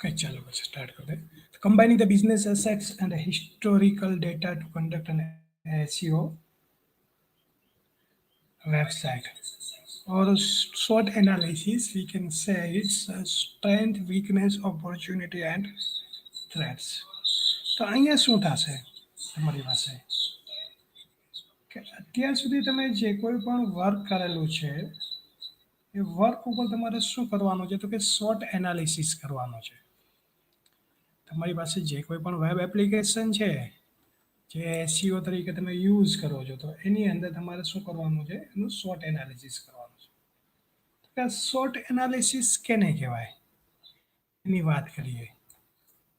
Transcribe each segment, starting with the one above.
Okay, चलो बस start करते हैं. Combining the business assets and the historical data to conduct an SEO website or a SWOT analysis. We can say it's a strength, weakness, opportunity and threats. તો અહીંયા શું થશે તમારી પાસે કે અત્યાર સુધી તમે જે કોઈ પણ વર્ક કરેલું છે એ વર્ક ઉપર તમારે શું કરવાનું છે તો કે SWOT એનાલિસિસ કરવાનું છે. તમારી પાસે જે કોઈ પણ વેબ એપ્લિકેશન છે જે એસઈઓ તરીકે તમે યુઝ કરો છો તો એની અંદર તમારે શું કરવાનું છે એનું SWOT એનાલિસિસ કરવાનું છે. તો આ SWOT એનાલિસિસ કેને કહેવાય એની વાત કરીએ.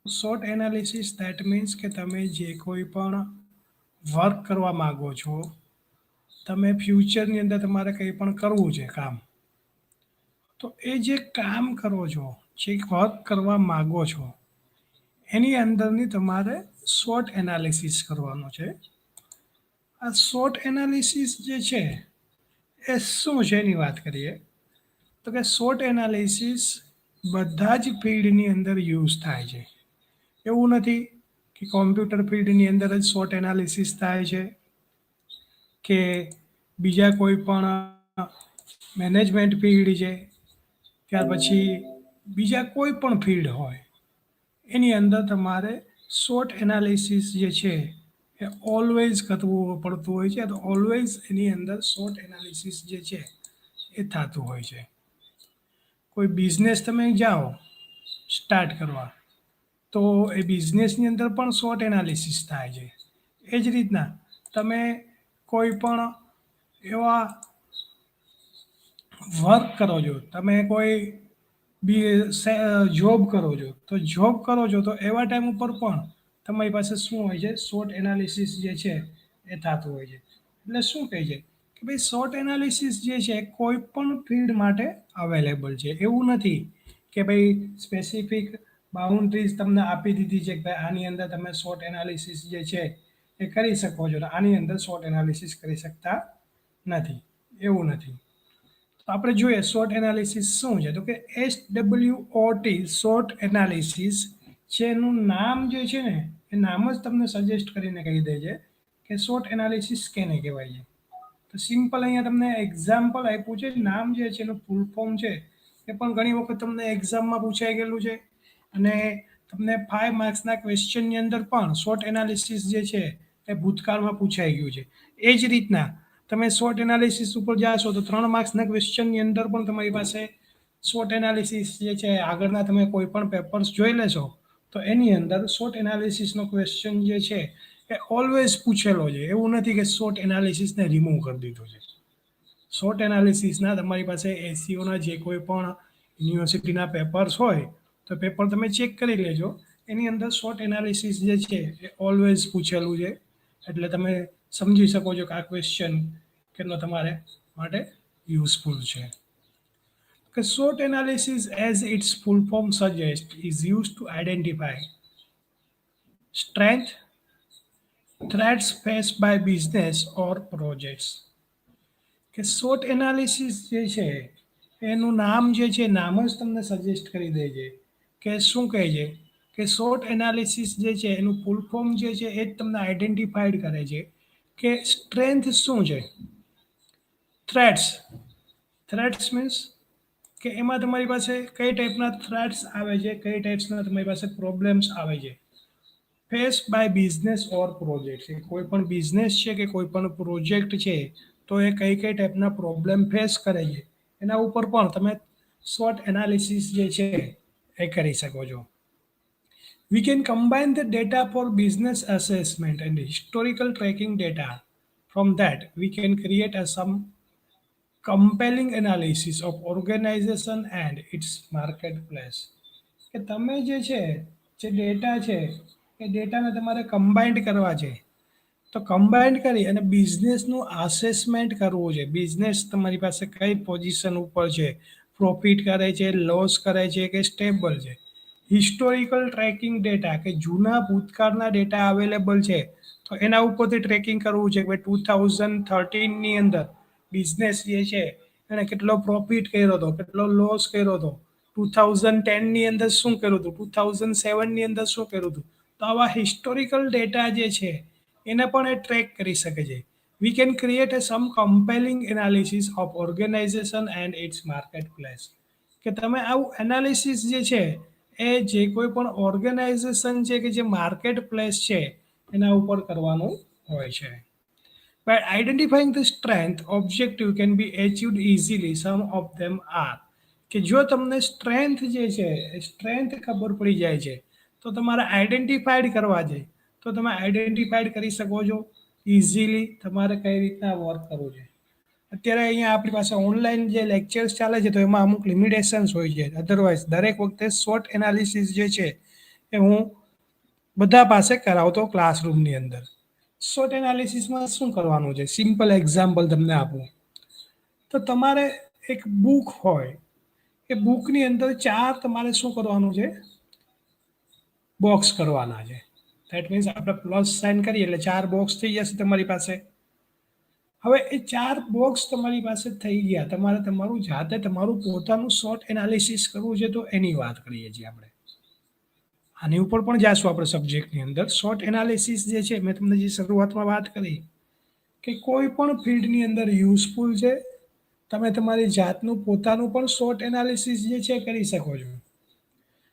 SWOT એનાલિસિસ દેટ મીન્સ કે તમે જે કોઈ પણ વર્ક કરવા માગો છો, તમે ફ્યુચરની અંદર તમારે કંઈ પણ કરવું છે કામ, તો એ જે કામ કરો છો, જે વર્ક કરવા માગો છો એની અંદરની તમારે SWOT એનાલિસિસ કરવાનું છે. આ SWOT એનાલિસિસ જે છે એ શું છે એની વાત કરીએ તો કે SWOT એનાલિસિસ બધા જ ફિલ્ડની અંદર યુઝ થાય છે. એવું નથી કે કોમ્પ્યુટર ફિલ્ડની અંદર જ SWOT એનાલિસિસ થાય છે કે બીજા કોઈ પણ મેનેજમેન્ટ ફિલ્ડ છે, ત્યાર પછી બીજા કોઈ પણ ફિલ્ડ હોય એની અંદર તમારે SWOT એનાલિસિસ જે છે એ ઓલવેઝ કરવું પડતું હોય છે. તો ઓલવેઝ એની અંદર SWOT એનાલિસિસ જે છે એ થતું હોય છે. કોઈ બિઝનેસ તમે જાઓ સ્ટાર્ટ કરવા તો એ બિઝનેસની અંદર પણ SWOT એનાલિસિસ થાય છે. એ જ રીતના તમે કોઈ પણ એવા વર્ક કરો છો, તમે કોઈ જોબ કરો છો, તો જોબ કરો છો તો એવા ટાઈમ ઉપર પણ તમારી પાસે શું હોય છે SWOT એનાલિસિસ જે છે એ થતું હોય છે. એટલે શું કહે છે કે ભાઈ SWOT એનાલિસિસ જે છે કોઈ પણ ફિલ્ડ માટે અવેલેબલ છે. એવું નથી કે ભાઈ સ્પેસિફિક બાઉન્ડ્રીઝ તમને આપી દીધી છે કે ભાઈ આની અંદર તમે SWOT એનાલિસિસ જે છે એ કરી શકો છો, આની અંદર SWOT એનાલિસિસ કરી શકતા નથી. એવું નથી. તો આપણે જોઈએ SWOT એનાલિસિસ શું છે તો કે SWOT SWOT એનાલિસિસ છે એનું નામ જે છે ને એ નામ જ તમને સજેસ્ટ કરીને કહી દે છે કે SWOT એનાલિસિસ કેને કહેવાય છે. તો સિમ્પલ અહીંયા તમને એક્ઝામ્પલ આપ્યું છે. નામ જે છે એનું ફૂલ ફોર્મ છે એ પણ ઘણી વખત તમને એક્ઝામમાં પૂછાઈ ગયેલું છે અને તમને 5 માર્ક્સના ક્વેશ્ચનની અંદર પણ SWOT એનાલિસિસ જે છે એ ભૂતકાળમાં પૂછાઈ ગયું છે. એ જ રીતના તમે SWOT એનાલિસિસ ઉપર જાશો તો 3 માર્ક્સના ક્વેશ્ચનની અંદર પણ તમારી પાસે SWOT એનાલિસિસ જે છે આગળના તમે કોઈ પણ પેપર્સ જોઈ લેશો તો એની અંદર SWOT એનાલિસિસનો ક્વેશ્ચન જે છે એ ઓલવેઝ પૂછેલો છે. એવું નથી કે SWOT એનાલિસિસને રિમૂવ કરી દીધું છે. SWOT એનાલિસિસના તમારી પાસે એસઈઓના જે કોઈ પણ યુનિવર્સિટીના પેપર્સ હોય તો પેપર તમે ચેક કરી લેજો. એની અંદર SWOT એનાલિસિસ જે છે એ ઓલવેઝ પૂછેલું છે. એટલે તમે સમજી શકો છો કે આ ક્વેશ્ચન કેટલો તમારે માટે યુઝફુલ છે. કે SWOT analysis, as its full form suggests, is used to identify strength, threats faced by business or projects. કે SWOT એનાલિસિસ જે છે એનું નામ જે છે નામ જ તમને સજેસ્ટ કરી દે છે કે શું કહે છે કે SWOT એનાલિસિસ જે છે એનું ફૂલ ફોર્મ જે છે એ જ તમને આઈડેન્ટિફાઈડ કરે છે કે સ્ટ્રેન્થ શું છે, થ્રેટ્સ મીન્સ કે એમાં તમારી પાસે કઈ ટાઈપના થ્રેટ્સ આવે છે, કઈ ટાઈપ્સના તમારી પાસે પ્રોબ્લેમ્સ આવે છે. Face by business or project છે, કોઈ પણ બિઝનેસ છે કે કોઈ પણ પ્રોજેક્ટ છે તો એ કઈ કઈ ટાઈપના પ્રોબ્લેમ ફેસ કરે છે એના ઉપર પણ તમે SWOT એનાલિસિસ જે છે એ કરી શકો છો. We can combine the data for business assessment and historical tracking data. From that, we can create some compelling analysis of organization and its marketplace. કે તમે જે છે જે ડેટા છે એ ડેટાને તમારે કમ્બાઇન્ડ કરવા છે. તો કમ્બાઇન્ડ કરી અને બિઝનેસનું અસેસમેન્ટ કરવું છે. બિઝનેસ તમારી પાસે કઈ પોઝિશન ઉપર છે, પ્રોફિટ કરે છે, લોસ કરે છે કે સ્ટેબલ છે. હિસ્ટોરિકલ ટ્રેકિંગ ડેટા કે જૂના ભૂતકાળના ડેટા અવેલેબલ છે તો એના ઉપરથી ટ્રેકિંગ કરવું છે કે ભાઈ 2013ની અંદર બિઝનેસ જે છે એણે કેટલો પ્રોફિટ કર્યો હતો, કેટલો લોસ કર્યો હતો. 2010 ની અંદર શું કર્યું હતું, 2007 ની અંદર શું કર્યું હતું. તો આવા હિસ્ટોરિકલ ડેટા જે છે એને પણ એ ટ્રેક કરી શકે છે. We can create some compelling analysis of organization and its marketplace. કે તમે આવું એનાલિસિસ જે છે એ જે કોઈ પણ ઓર્ગેનાઇઝેશન છે કે જે માર્કેટ પ્લેસ છે એના ઉપર કરવાનું હોય છે. By identifying the strength, objective can be achieved easily. Some of them are. કે જો તમને સ્ટ્રેન્થ જે છે એ સ્ટ્રેન્થ ખબર પડી જાય છે તો તમારે આઈડેન્ટિફાઈડ કરવા છે તો તમે આઈડેન્ટિફાઈડ કરી શકો છો ઇઝીલી તમારે કઈ રીતના વર્ક કરવું છે. અત્યારે અહીંયા આપણી પાસે ઓનલાઈન જે લેક્ચર્સ ચાલે છે તો એમાં અમુક લિમિટેશન્સ હોય છે. અધરવાઇઝ દરેક વખતે શોર્ટ એનાલિસિસ જે છે એ હું બધા પાસે કરાવતો ક્લાસરૂમની અંદર. શોર્ટ એનાલિસિસમાં શું કરવાનું છે, સિમ્પલ એક્ઝામ્પલ તમને આપું તો તમારે એક બુક હોય એ બુકની અંદર 4 તમારે શું કરવાનું છે, બોક્સ કરવાના છે. દેટ મીન્સ આપણે પ્લસ સાઇન કરીએ એટલે 4 બોક્સ થઈ જશે તમારી પાસે. હવે એ 4 બોક્સ તમારી પાસે થઈ ગયા, તમારે તમારું જાતે તમારું પોતાનું શોર્ટ એનાલિસિસ કરવું છે તો એની વાત કરીએ છીએ આપણે. આની ઉપર પણ જાશું આપણે સબ્જેક્ટની અંદર. શોર્ટ એનાલિસિસ જે છે મેં તમને જે શરૂઆતમાં વાત કરી કે કોઈ પણ ફિલ્ડની અંદર યુઝફુલ છે. તમે તમારી જાતનું પોતાનું પણ શોર્ટ એનાલિસિસ જે છે કરી શકો છો.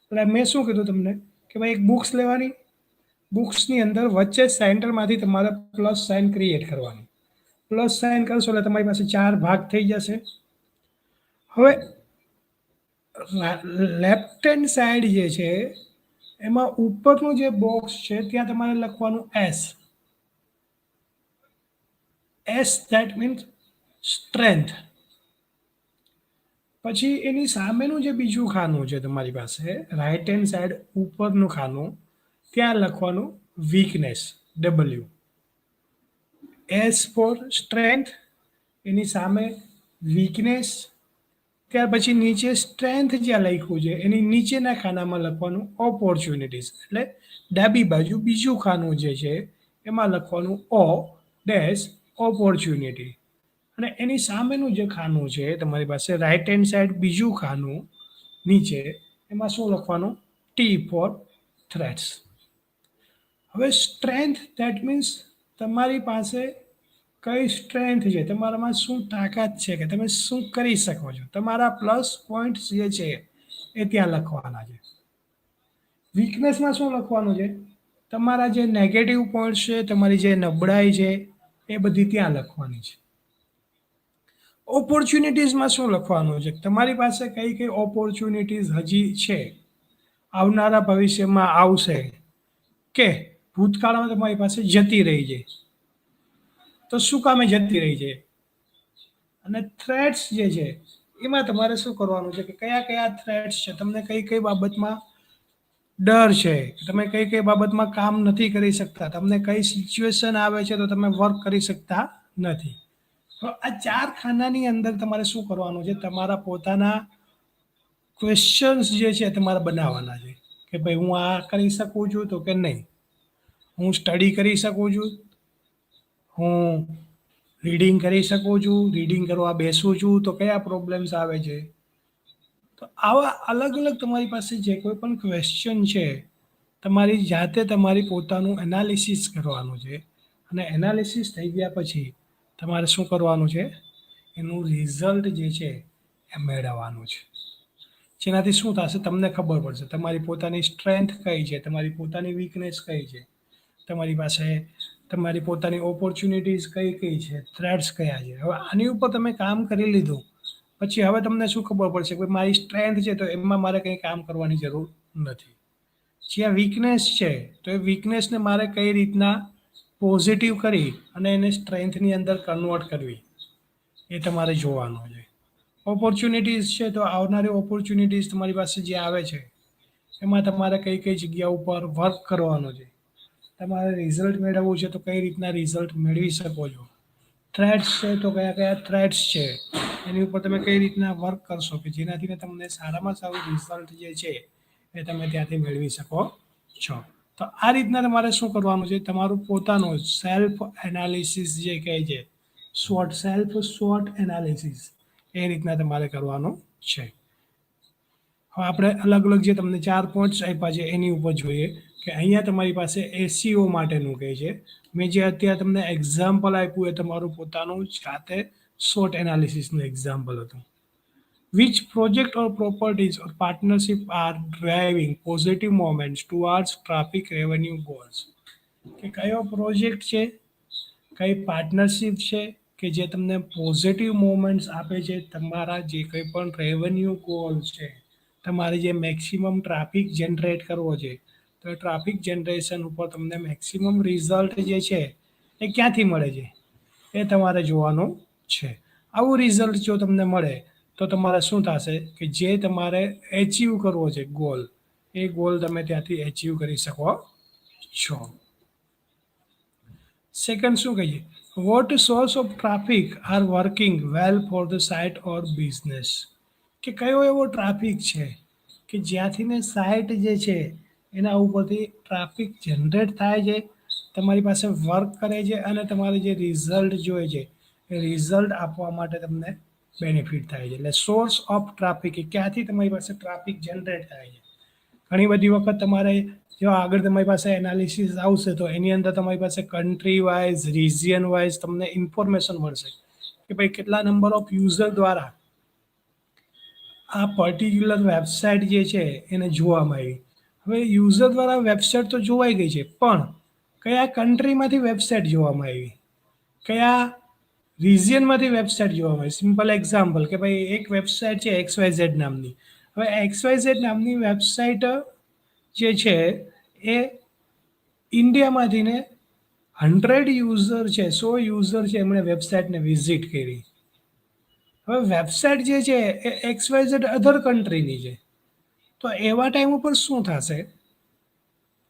એટલે મેં શું કીધું તમને કે ભાઈ એક બુક્સ લેવાની, બુક્સની અંદર વચ્ચે સેન્ટરમાંથી તમારે પ્લસ સાઇન ક્રિએટ કરવાની. પ્લસ સાઇન કરશો એટલે તમારી પાસે 4 ભાગ થઈ જશે. હવે લેફ્ટ હેન્ડ સાઈડ જે છે એમાં ઉપરનું જે બોક્સ છે ત્યાં તમારે લખવાનું S. S that means strength. પછી એની સામેનું જે બીજું ખાનું છે તમારી પાસે રાઈટ હેન્ડ સાઈડ ઉપરનું ખાનું ત્યાં લખવાનું weakness, W. S for strength, એની સામે વીકનેસ, ત્યાર પછી નીચે સ્ટ્રેન્થ જ્યાં લખ્યું છે એની નીચેના ખાનામાં લખવાનું ઓપોર્ચ્યુનિટીઝ, એટલે ડાબી બાજુ બીજું ખાનું જે છે એમાં લખવાનું ઓ ડેશ ઓપોર્ચ્યુનિટી. અને એની સામેનું જે ખાનું છે તમારી પાસે રાઈટ હેન્ડ સાઈડ બીજું ખાનું નીચે એમાં શું લખવાનું, ટી ફોર થ્રેટ્સ. હવે સ્ટ્રેન્થ ધેટ મીન્સ તમારી પાસે કઈ સ્ટ્રેન્થ છે, તમારામાં શું તાકાત છે કે તમે શું કરી શકો છો, તમારા પ્લસ પોઈન્ટ્સ જે છે એ ત્યાં લખવાના છે. વીકનેસમાં શું લખવાનું છે, તમારા જે નેગેટિવ પોઈન્ટ્સ છે, તમારી જે નબળાઈ છે એ બધી ત્યાં લખવાની છે. ઓપોર્ચ્યુનિટીઝમાં શું લખવાનું છે, તમારી પાસે કઈ કઈ ઓપોર્ચ્યુનિટીઝ હજી છે, આવનારા ભવિષ્યમાં આવશે કે ભૂતકાળમાં તમારી પાસે જતી રહી છે તો શું કામે જતી રહી છે. અને થ્રેટ્સ જે છે એમાં તમારે શું કરવાનું છે કે કયા કયા થ્રેટ્સ છે, તમને કઈ કઈ બાબતમાં ડર છે, તમે કઈ કઈ બાબતમાં કામ નથી કરી શકતા, તમને કઈ સિચ્યુએશન આવે છે તો તમે વર્ક કરી શકતા નથી. તો આ 4 ખાનાની અંદર તમારે શું કરવાનું છે, તમારા પોતાના ક્વેશ્ચન્સ જે છે તમારે બનાવવાના છે કે ભાઈ હું આ કરી શકું છું તો કે નહીં, હું સ્ટડી કરી શકું છું, હું રીડિંગ કરી શકું છું, રીડિંગ કરવા બેસું છું તો કયા પ્રોબ્લેમ્સ આવે છે. તો આવા અલગ અલગ તમારી પાસે જે કોઈ પણ ક્વેશ્ચન છે તમારી જાતે તમારી પોતાનું એનાલિસિસ કરવાનું છે. અને એનાલિસિસ થઈ ગયા પછી તમારે શું કરવાનું છે, એનું રિઝલ્ટ જે છે એ મેળવવાનું છે. જેનાથી શું થશે તમને ખબર પડશે તમારી પોતાની સ્ટ્રેન્થ કઈ છે, તમારી પોતાની વીકનેસ કઈ છે, તમારી પાસે તમારી પોતાની ઓપોર્ચ્યુનિટીઝ કઈ કઈ છે, થ્રેટ્સ કયા છે. હવે આની ઉપર તમે કામ કરી લીધું પછી હવે તમને શું ખબર પડશે કે મારી સ્ટ્રેન્થ છે તો એમાં મારે કંઈ કામ કરવાની જરૂર નથી. જ્યાં વીકનેસ છે તો એ વીકનેસને મારે કઈ રીતના પોઝિટિવ કરી અને એને સ્ટ્રેન્થની અંદર કન્વર્ટ કરવી એ તમારે જોવાનું છે. ઓપોર્ચ્યુનિટીઝ છે તો આવનારી ઓપોર્ચ્યુનિટીઝ તમારી પાસે જે આવે છે એમાં તમારે કઈ કઈ જગ્યા ઉપર વર્ક કરવાનું છે, તમારે રિઝલ્ટ મેળવવું છે તો કઈ રીતના રિઝલ્ટ મેળવી શકો છો. થ્રેટ્સ છે તો કયા કયા થ્રેટ્સ છે એની ઉપર તમે કઈ રીતના વર્ક કરશો કે જેનાથી તમને સારામાં સારું રિઝલ્ટ જે છે એ તમે ત્યાંથી મેળવી શકો છો. તો આ રીતના તમારે શું કરવાનું છે, તમારું પોતાનું સેલ્ફ એનાલિસિસ જે કહે છે સેલ્ફ શોર્ટ એનાલિસિસ એ રીતના તમારે કરવાનું છે. હવે આપણે અલગ અલગ જે તમને 4 પોઈન્ટ્સ આપ્યા છે એની ઉપર જોઈએ કે અહીંયા તમારી પાસે એસસીઓ માટેનું કહે છે. મેં જે અત્યારે તમને એક્ઝામ્પલ આપ્યું એ તમારું પોતાનું જાતે SWOT એનાલિસિસનું એક્ઝામ્પલ હતું. Which project or properties or partnership are driving positive moments towards traffic revenue goals? કે કયો પ્રોજેક્ટ છે, કઈ પાર્ટનરશિપ છે કે જે તમને પોઝિટિવ મોમેન્ટ્સ આપે છે તમારા જે કંઈ પણ રેવન્યુ ગોલ છે, તમારે જે મેક્સિમમ ટ્રાફિક જનરેટ કરવો છે, તો એ ટ્રાફિક જનરેશન ઉપર તમને મેક્સિમમ રિઝલ્ટ જે છે એ ક્યાંથી મળે છે એ તમારે જોવાનું છે. આવું રિઝલ્ટ જો તમને મળે તો તમારે શું થશે કે જે તમારે એચીવ કરવો છે ગોલ, એ ગોલ તમે ત્યાંથી એચીવ કરી શકો છો. સેકન્ડ શું કહીએ, what source of traffic are working well for the site or business? કે કયો એવો ટ્રાફિક છે કે જ્યાંથી ને સાઇટ જે છે એના ઉપરથી ટ્રાફિક જનરેટ થાય છે, તમારી પાસે વર્ક કરે છે અને તમારે જે રિઝલ્ટ જોઈએ છે એ રિઝલ્ટ આપવા માટે તમને બેનિફિટ થાય છે. એટલે સોર્સ ઓફ ટ્રાફિક કે ક્યાંથી તમારી પાસે ટ્રાફિક જનરેટ થાય છે. ઘણી બધી વખત તમારે જો આગળ તમારી પાસે એનાલિસિસ આવશે તો એની અંદર તમારી પાસે કન્ટ્રી વાઇઝ, રિજિયન વાઇઝ તમને ઇન્ફોર્મેશન મળશે કે ભાઈ કેટલા નંબર ઓફ યુઝર દ્વારા આ પર્ટિક્યુલર વેબસાઇટ જે છે એને જોવામાં આવી. હવે યુઝર દ્વારા વેબસાઇટ તો જોવાઈ ગઈ છે, પણ કયા કન્ટ્રીમાંથી વેબસાઇટ જોવામાં આવી, કયા રિજિયનમાંથી વેબસાઇટ જોવામાં આવી. સિમ્પલ એક્ઝામ્પલ કે ભાઈ એક વેબસાઇટ છે XYZ નામની. હવે XYZ નામની વેબસાઇટ જે છે એ ઇન્ડિયામાંથી ને 100 યુઝર છે, 100 યુઝર છે, એમણે વેબસાઇટને વિઝિટ કરી. હવે વેબસાઇટ જે છે એ XYZ અધર કન્ટ્રીની છે, તો એવા ટાઈમ ઉપર શું થશે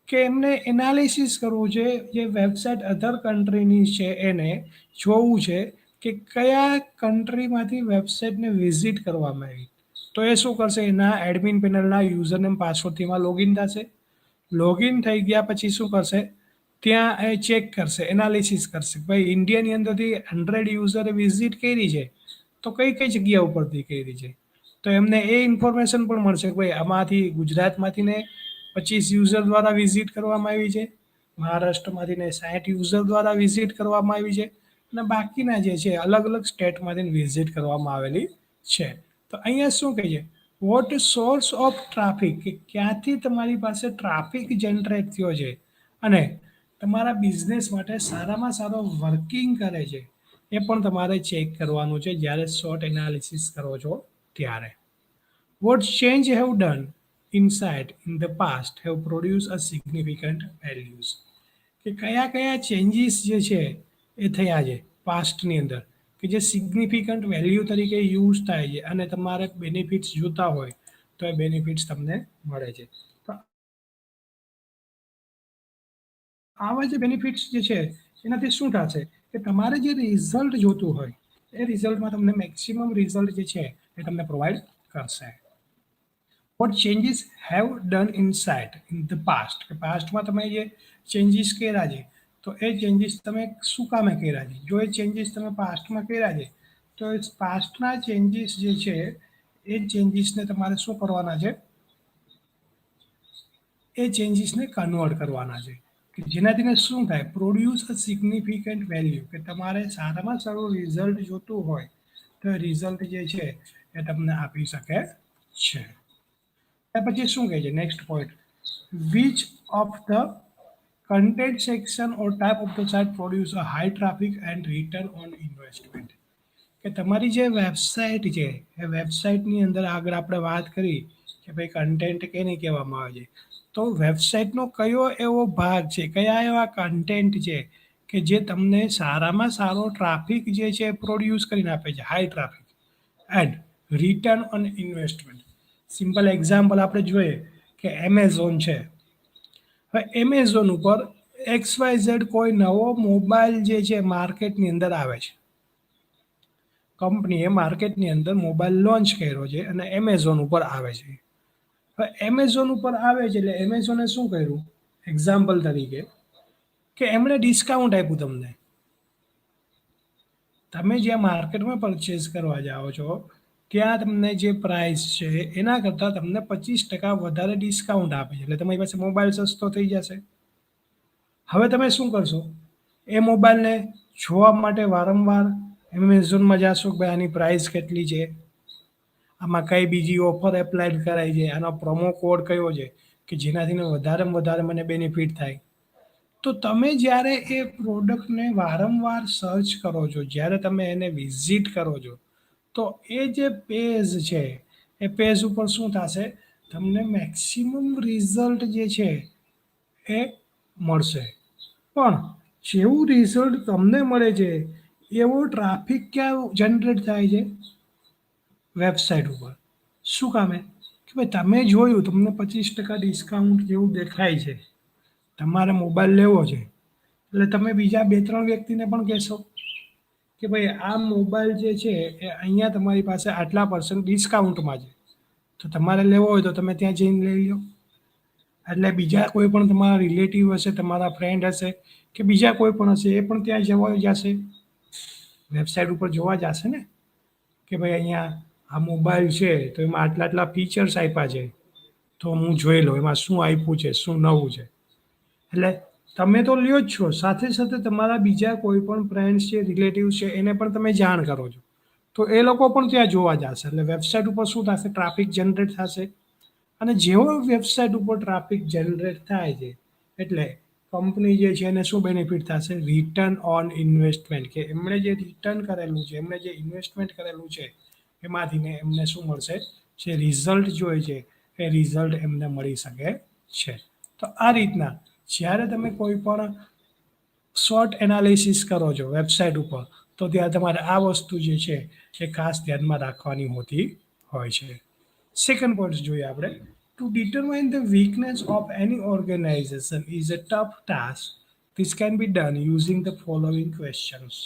કે એમને એનાલિસિસ કરવું છે, જે વેબસાઇટ અધર કન્ટ્રીની છે એને જોવું છે કે કયા કન્ટ્રીમાંથી વેબસાઇટને વિઝિટ કરવામાં આવી. તો એ શું કરશે, એના એડમિન પેનલના યુઝરનેમ પાસવર્ડથી એમાં લોગિન થશે. લોગિન થઈ ગયા પછી શું કરશે, ત્યાં એ ચેક કરશે, એનાલિસિસ કરશે ભાઈ ઇન્ડિયાની અંદરથી 100 યુઝરે વિઝિટ કરી છે તો કઈ કઈ જગ્યા ઉપરથી કરી છે. તો એમને એ ઇન્ફોર્મેશન પણ મળશે કે ભાઈ આમાંથી ગુજરાતમાંથી ને 25 યુઝર દ્વારા વિઝિટ કરવામાં આવી છે, મહારાષ્ટ્રમાંથી ને 60 યુઝર દ્વારા વિઝિટ કરવામાં આવી છે, અને બાકીના જે છે અલગ અલગ સ્ટેટમાંથી વિઝિટ કરવામાં આવેલી છે. તો અહીંયા શું કહીએ, વોટ સોર્સ ઓફ ટ્રાફિક કે ક્યાંથી તમારી પાસે ટ્રાફિક જનરેટ થયો છે અને તમારા બિઝનેસ માટે સારામાં સારો વર્કિંગ કરે છે એ પણ તમારે ચેક કરવાનું છે જ્યારે SWOT એનાલિસિસ કરો છો ત્યારે. What change have done inside in the past have produced a significant values? કે કયા કયા ચેન્જીસ જે છે એ થયા છે પાસ્ટની અંદર કે જે સિગ્નિફિકન્ટ વેલ્યુ તરીકે યુઝ થાય છે અને તમારે બેનિફિટ્સ જોતા હોય તો એ બેનિફિટ્સ તમને મળે છે. તો આવા જે બેનિફિટ્સ જે છે એનાથી શું થશે કે તમારે જે રિઝલ્ટ જોતું હોય એ રિઝલ્ટમાં તમને મેક્સિમમ રિઝલ્ટ જે છે એ તમને પ્રોવાઈડ કરશે. What changes have done inside in the past, કે પાસ્ટમાં તમે જે ચેન્જીસ કર્યા છે તો એ ચેન્જીસ તમે શું કામે કર્યા છે. જો એ ચેન્જીસ તમે પાસ્ટમાં કર્યા છે તો એ પાસ્ટના ચેન્જીસ જે છે એ ચેન્જીસને તમારે શું કરવાના છે, એ ચેન્જીસને કન્વર્ટ કરવાના છે કે જેનાથી શું થાય, પ્રોડ્યુસ અ સિગ્નિફિકન્ટ વેલ્યુ, કે તમારે સારામાં સારું રિઝલ્ટ જોતું હોય તો એ રિઝલ્ટ જે છે એ તમને આપી શકે છે. પછી શું કહે છે next point, which of the content section or type of the site produce a high traffic and return on investment? કે તમારી જે વેબસાઇટ છે એ વેબસાઇટની અંદર આગળ આપણે વાત કરી કે ભાઈ કન્ટેન્ટ કેને કહેવામાં આવે છે, તો વેબસાઇટનો કયો એવો ભાગ છે, કયા એવા કન્ટેન્ટ છે કે જે તમને સારામાં સારો ટ્રાફિક જે છે પ્રોડ્યુસ કરીને આપે છે, high traffic and return on investment. Simple example આપણે જોઈએ કે એમેઝોન છે. હવે એમેઝોન ઉપર XYZ કોઈ નવો મોબાઈલ જે છે માર્કેટની અંદર આવે છે, કંપનીએ માર્કેટની અંદર મોબાઈલ લોન્ચ કર્યો છે અને એમેઝોન ઉપર આવે છે. હવે એમેઝોન ઉપર આવે છે એટલે એમેઝોને શું કર્યું, એક્ઝામ્પલ તરીકે કે એમણે ડિસ્કાઉન્ટ આપ્યું તમને. તમે જ્યાં માર્કેટમાં પરચેસ કરવા જાઓ છો ત્યાં તમને જે પ્રાઇસ છે એના કરતાં તમને 25% વધારે ડિસ્કાઉન્ટ આપે છે, એટલે તમારી પાસે મોબાઈલ સસ્તો થઈ જશે. હવે તમે શું કરશો, એ મોબાઈલને જોવા માટે વારંવાર એમેઝોનમાં જાશો કે ભાઈ આની પ્રાઇસ કેટલી છે, આમાં કઈ બીજી ઓફર એપ્લાય કરાય છે, આનો પ્રોમો કોડ કયો છે કે જેનાથી વધારેમાં વધારે મને બેનિફિટ થાય. તો તમે જ્યારે એ પ્રોડક્ટને વારંવાર સર્ચ કરો છો, જ્યારે તમે એને વિઝિટ કરો છો, તો એ જે પેજ છે એ પેજ ઉપર શું થશે, તમને મેક્સિમમ રિઝલ્ટ જે છે એ મળશે. પણ જેવું રિઝલ્ટ તમને મળે છે એવો ટ્રાફિક ક્યાં જનરેટ થાય છે, વેબસાઇટ ઉપર. શું કામે કે ભાઈ તમે જોયું તમને 25% ડિસ્કાઉન્ટ જેવું દેખાય છે, તમારે મોબાઈલ લેવો છે, એટલે તમે બીજા 2-3 વ્યક્તિને પણ કહેશો કે ભાઈ આ મોબાઈલ જે છે એ અહીંયા તમારી પાસે આટલા % ડિસ્કાઉન્ટમાં છે, તો તમારે લેવો હોય તો તમે ત્યાં જઈને લઈ લો. એટલે બીજા કોઈ પણ તમારા રિલેટિવ હશે, તમારા ફ્રેન્ડ હશે કે બીજા કોઈ પણ હશે, એ પણ ત્યાં જવા જશે, વેબસાઇટ ઉપર જોવા જશે ને કે ભાઈ અહીંયા આ મોબાઈલ છે તો એમાં આટલા આટલા ફીચર્સ આપ્યા છે, તો હું જોઈ લઉં એમાં શું આપ્યું છે, શું નવું છે. એટલે તમે તો લ્યો જ છો, સાથે સાથે તમારા બીજા કોઈ પણ ફ્રેન્ડ્સ છે, રિલેટિવ્સ છે, એને પણ તમે જાણ કરો છો, તો એ લોકો પણ ત્યાં જોવા જશે. એટલે વેબસાઇટ ઉપર શું થશે, ટ્રાફિક જનરેટ થશે. અને જેવો વેબસાઇટ ઉપર ટ્રાફિક જનરેટ થાય છે એટલે કંપની જે છે એને શું બેનિફિટ થશે, રિટર્ન ઓન ઇન્વેસ્ટમેન્ટ, કે એમણે જે રિટર્ન કરેલું છે, એમણે જે ઇન્વેસ્ટમેન્ટ કરેલું છે એમાંથીને એમને શું મળશે, જે રિઝલ્ટ જોઈએ છે એ રિઝલ્ટ એમને મળી શકે છે. તો આ રીતના જ્યારે તમે કોઈ પણ શોર્ટ એનાલિસિસ કરો છો વેબસાઇટ ઉપર, તો ત્યાં તમારે આ વસ્તુ જે છે એ ખાસ ધ્યાનમાં રાખવાની હોતી હોય છે. સેકન્ડ પોઈન્ટ જોઈએ આપણે, to determine the weakness of any organization is a tough task. This can be done using the following questions.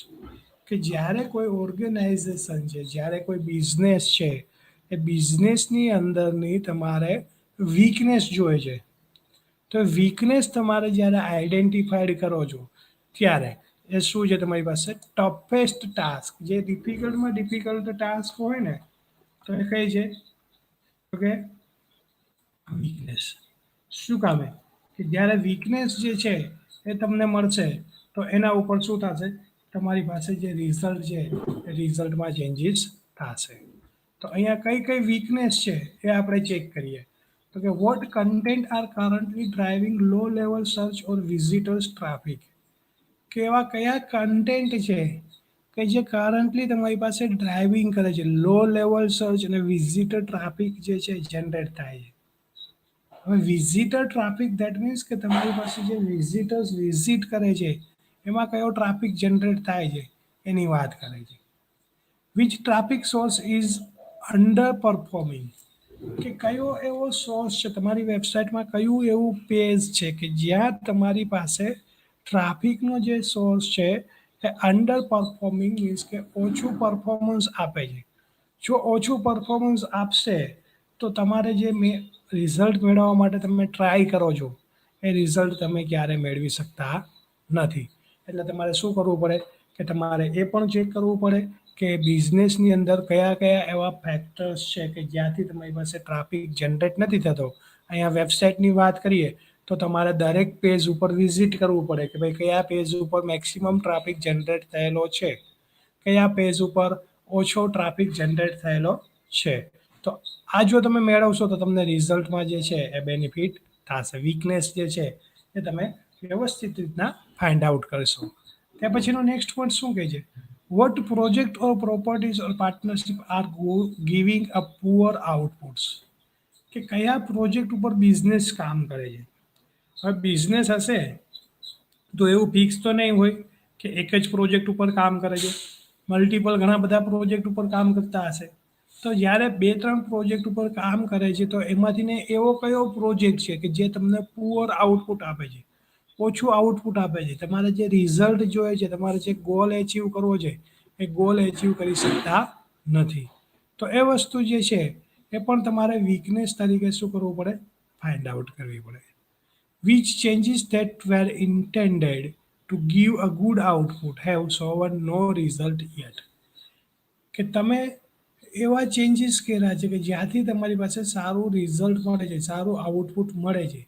કે જ્યારે કોઈ ઓર્ગેનાઇઝેશન છે, જ્યારે કોઈ બિઝનેસ છે, એ બિઝનેસની અંદરની તમારે વીકનેસ જોઈએ છે. તો વીકનેસ તમારે જ્યારે આઈડેન્ટિફાઈડ કરો છો ત્યારે એ શું છે, તમારી પાસે ટફેસ્ટ ટાસ્ક, જે ડિફિકલ્ટમાં ડિફિકલ્ટ ટાસ્ક હોય ને તો એ કઈ છે, તો કે વીકનેસ. શું કામે કે જ્યારે વીકનેસ જે છે એ તમને મળશે તો એના ઉપર શું થશે, તમારી પાસે જે રિઝલ્ટ છે એ રિઝલ્ટમાં ચેન્જીસ થશે. તો અહીંયા કઈ કઈ વીકનેસ છે એ આપણે ચેક કરીએ. તો કે what content are currently driving low level search or visitors traffic, કે એવા કયા કન્ટેન્ટ છે કે જે કરન્ટલી તમારી પાસે ડ્રાઇવિંગ કરે છે, લો લેવલ સર્ચ અને વિઝિટર ટ્રાફિક જે છે જનરેટ થાય છે. હવે વિઝિટર ટ્રાફિક દેટ મીન્સ કે તમારી પાસે જે વિઝિટર્સ વિઝિટ કરે છે એમાં કયો ટ્રાફિક જનરેટ થાય છે એની વાત કરે છે. Which traffic source is under performing, કે કયો એવો સોર્સ છે તમારી વેબસાઇટમાં, કયું એવું પેજ છે કે જ્યાં તમારી પાસે ટ્રાફિકનો જે સોર્સ છે એ અંડર પરફોર્મિંગ મીન્સ કે ઓછું પરફોર્મન્સ આપે છે. જો ઓછું પરફોર્મન્સ આપશે તો તમારે જે રિઝલ્ટ મેળવવા માટે તમે ટ્રાય કરો છો એ રિઝલ્ટ તમે ક્યારે મેળવી શકતા નથી. એટલે તમારે શું કરવું પડે કે તમારે એ પણ ચેક કરવું પડે કે બિઝનેસની અંદર કયા કયા એવા ફેક્ટર્સ છે કે જ્યાંથી તમારી પાસે ટ્રાફિક જનરેટ નથી થતો. અહીંયા વેબસાઇટની વાત કરીએ તો તમારે દરેક પેજ ઉપર વિઝિટ કરવું પડે કે ભાઈ કયા પેજ ઉપર મેક્સિમમ ટ્રાફિક જનરેટ થયેલો છે, કયા પેજ ઉપર ઓછો ટ્રાફિક જનરેટ થયેલો છે. તો આ જો તમે મેળવશો તો તમને રિઝલ્ટમાં જે છે એ બેનિફિટ થશે. વીકનેસ જે છે એ તમે વ્યવસ્થિત રીતના ફાઇન્ડ આઉટ કરશો. ત્યાર પછીનો નેક્સ્ટ પોઈન્ટ શું કહે છે, what project or properties or partnership are giving a poor outputs, કે કયા પ્રોજેક્ટ ઉપર બિઝનેસ કામ કરે છે. હવે બિઝનેસ હશે તો એવું ફિક્સ તો નહીં હોય કે એક જ પ્રોજેક્ટ ઉપર કામ કરે છે, મલ્ટિપલ ઘણા બધા પ્રોજેક્ટ ઉપર કામ કરતા હશે. તો જ્યારે 2-3 પ્રોજેક્ટ ઉપર કામ કરે છે તો એમાંથીને એવો કયો પ્રોજેક્ટ છે કે જે તમને પુઅર આઉટપુટ આપે છે, ઓછું આઉટપુટ આપે છે, તમારે જે રિઝલ્ટ જોઈએ છે, તમારે જે ગોલ એચીવ કરવો છે એ ગોલ એચીવ કરી શકતા નથી. તો એ વસ્તુ જે છે એ પણ તમારે વીકનેસ તરીકે શું કરવું પડે, ફાઇન્ડ આઉટ કરવી પડે. which changes that were intended to give a good output have shown no result yet, કે તમે એવા ચેન્જીસ કર્યા છે કે જ્યાંથી તમારી પાસે સારું રિઝલ્ટ મળે છે, સારું આઉટપુટ મળે છે,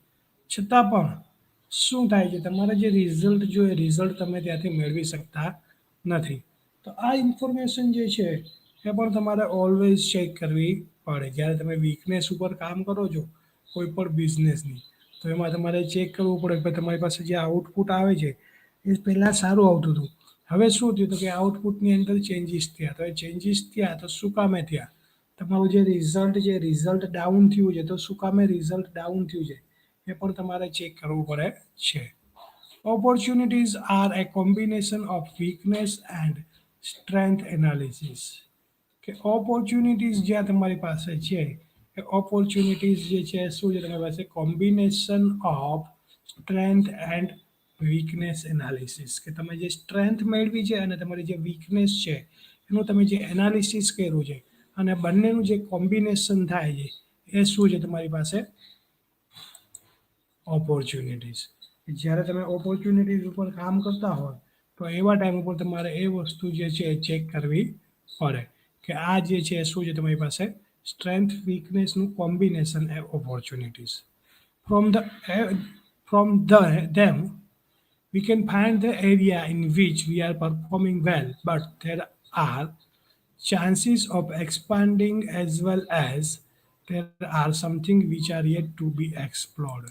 છતાં પણ શું થાય છે, તમારે જે રિઝલ્ટ જોઈએ રિઝલ્ટ તમે ત્યાંથી મેળવી શકતા નથી. તો આ ઇન્ફોર્મેશન જે છે એ પણ તમારે ઓલવેઝ ચેક કરવી પડે. જ્યારે તમે વીકનેસ ઉપર કામ કરો છો કોઈ પણ બિઝનેસની, તો એમાં તમારે ચેક કરવું પડે કે તમારી પાસે જે આઉટપુટ આવે છે એ પહેલાં સારું આવતું હતું, હવે શું થયું તો કે આઉટપુટની અંદર ચેન્જીસ થયા. તો એ ચેન્જીસ થયા તો શું કામે થયા, તમારું જે રિઝલ્ટ ડાઉન થયું છે તો શું કામે રિઝલ્ટ ડાઉન થયું છે એ પણ તમારે ચેક કરવું પડે છે. Opportunities are a combination of weakness and strength analysis. કે ઓપોર્ચ્યુનિટીઝ જ્યાં તમારી પાસે છે એ ઓપોર્ચ્યુનિટીઝ જે છે શું છે તમારી પાસે combination of strength and weakness analysis. કે તમે જે સ્ટ્રેન્થ મેળવી છે અને તમારી જે વીકનેસ છે એનું તમે જે એનાલિસિસ કર્યું છે અને બંનેનું જે કોમ્બિનેશન થાય છે એ શું છે તમારી પાસે ઓપોર્ચ્યુનિટીઝ. જ્યારે તમે ઓપોર્ચ્યુનિટીઝ ઉપર કામ કરતા હોય તો એવા ટાઈમ ઉપર તમારે એ વસ્તુ જે છે એ ચેક કરવી પડે કે આ જે છે શું છે તમારી પાસે સ્ટ્રેન્થ વીકનેસનું કોમ્બિનેશન એ opportunities. From the them we can find the area in which we are performing well, but there are chances of expanding as well as there are something which are yet to be explored.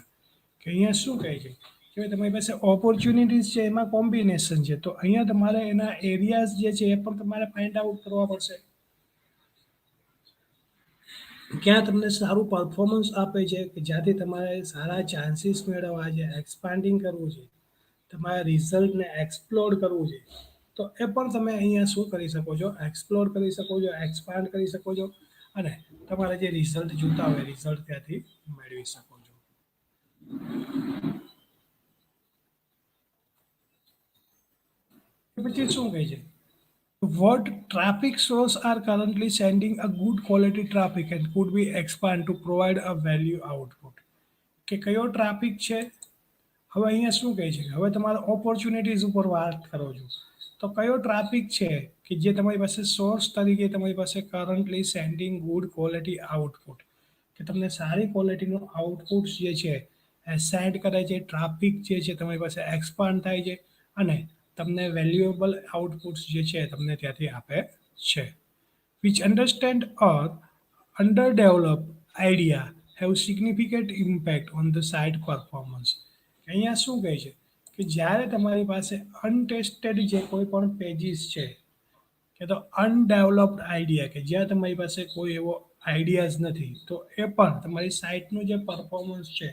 કે અહીંયા શું કહે છે કે તમારી પાસે opportunities છે એમાં કોમ્બિનેશન છે, તો અહીંયા તમારે એના એરિયાઝ જે છે એ પણ તમારે ફાઇન્ડ આઉટ કરવા પડશે. ક્યાં તમને સારું પરફોર્મન્સ આપે છે કે જ્યાંથી તમારે સારા ચાન્સીસ મેળવવા છે, એક્સપાન્ડિંગ કરવું છે, તમારા રિઝલ્ટને એક્સપ્લોર કરવું છે, તો એ પણ તમે અહીંયા શું કરી શકો છો, એક્સપ્લોર કરી શકો છો, એક્સપાન્ડ કરી શકો છો અને તમારે જે રિઝલ્ટ જોતા હોય રિઝલ્ટ ત્યાંથી મેળવી શકો છો. પછી શું કહે છે, what traffic sources are currently sending a good quality traffic and could be expand to provide a value output. કે કયો ટ્રાફિક છે, હવે અહીંયા શું કહે છે, હવે તમારે ઓપોર્ચ્યુનિટીઝ ઉપર વાત કરો છો તો કયો ટ્રાફિક છે કે જે તમારી પાસે સોર્સ તરીકે તમારી પાસે currently sending good quality output, કે તમને સારી ક્વોલિટીનું આઉટપુટ જે છે એ સેન્ડ કરે છે, ટ્રાફિક જે છે તમારી પાસે એક્સપાન્ડ થાય છે અને તમને વેલ્યુએબલ આઉટપુટ્સ જે છે તમને ત્યાંથી આપે છે. Which understand or underdeveloped idea have significant impact on the site performance. અહીંયા શું કહે છે કે જ્યારે તમારી પાસે અનટેસ્ટેડ જે કોઈ પણ પેજીસ છે કે તો અનડેવલપ્ડ આઈડિયા કે જ્યાં તમારી પાસે કોઈ એવો આઈડિયાઝ નથી, તો એ પણ તમારી સાઇટનું જે પરફોર્મન્સ છે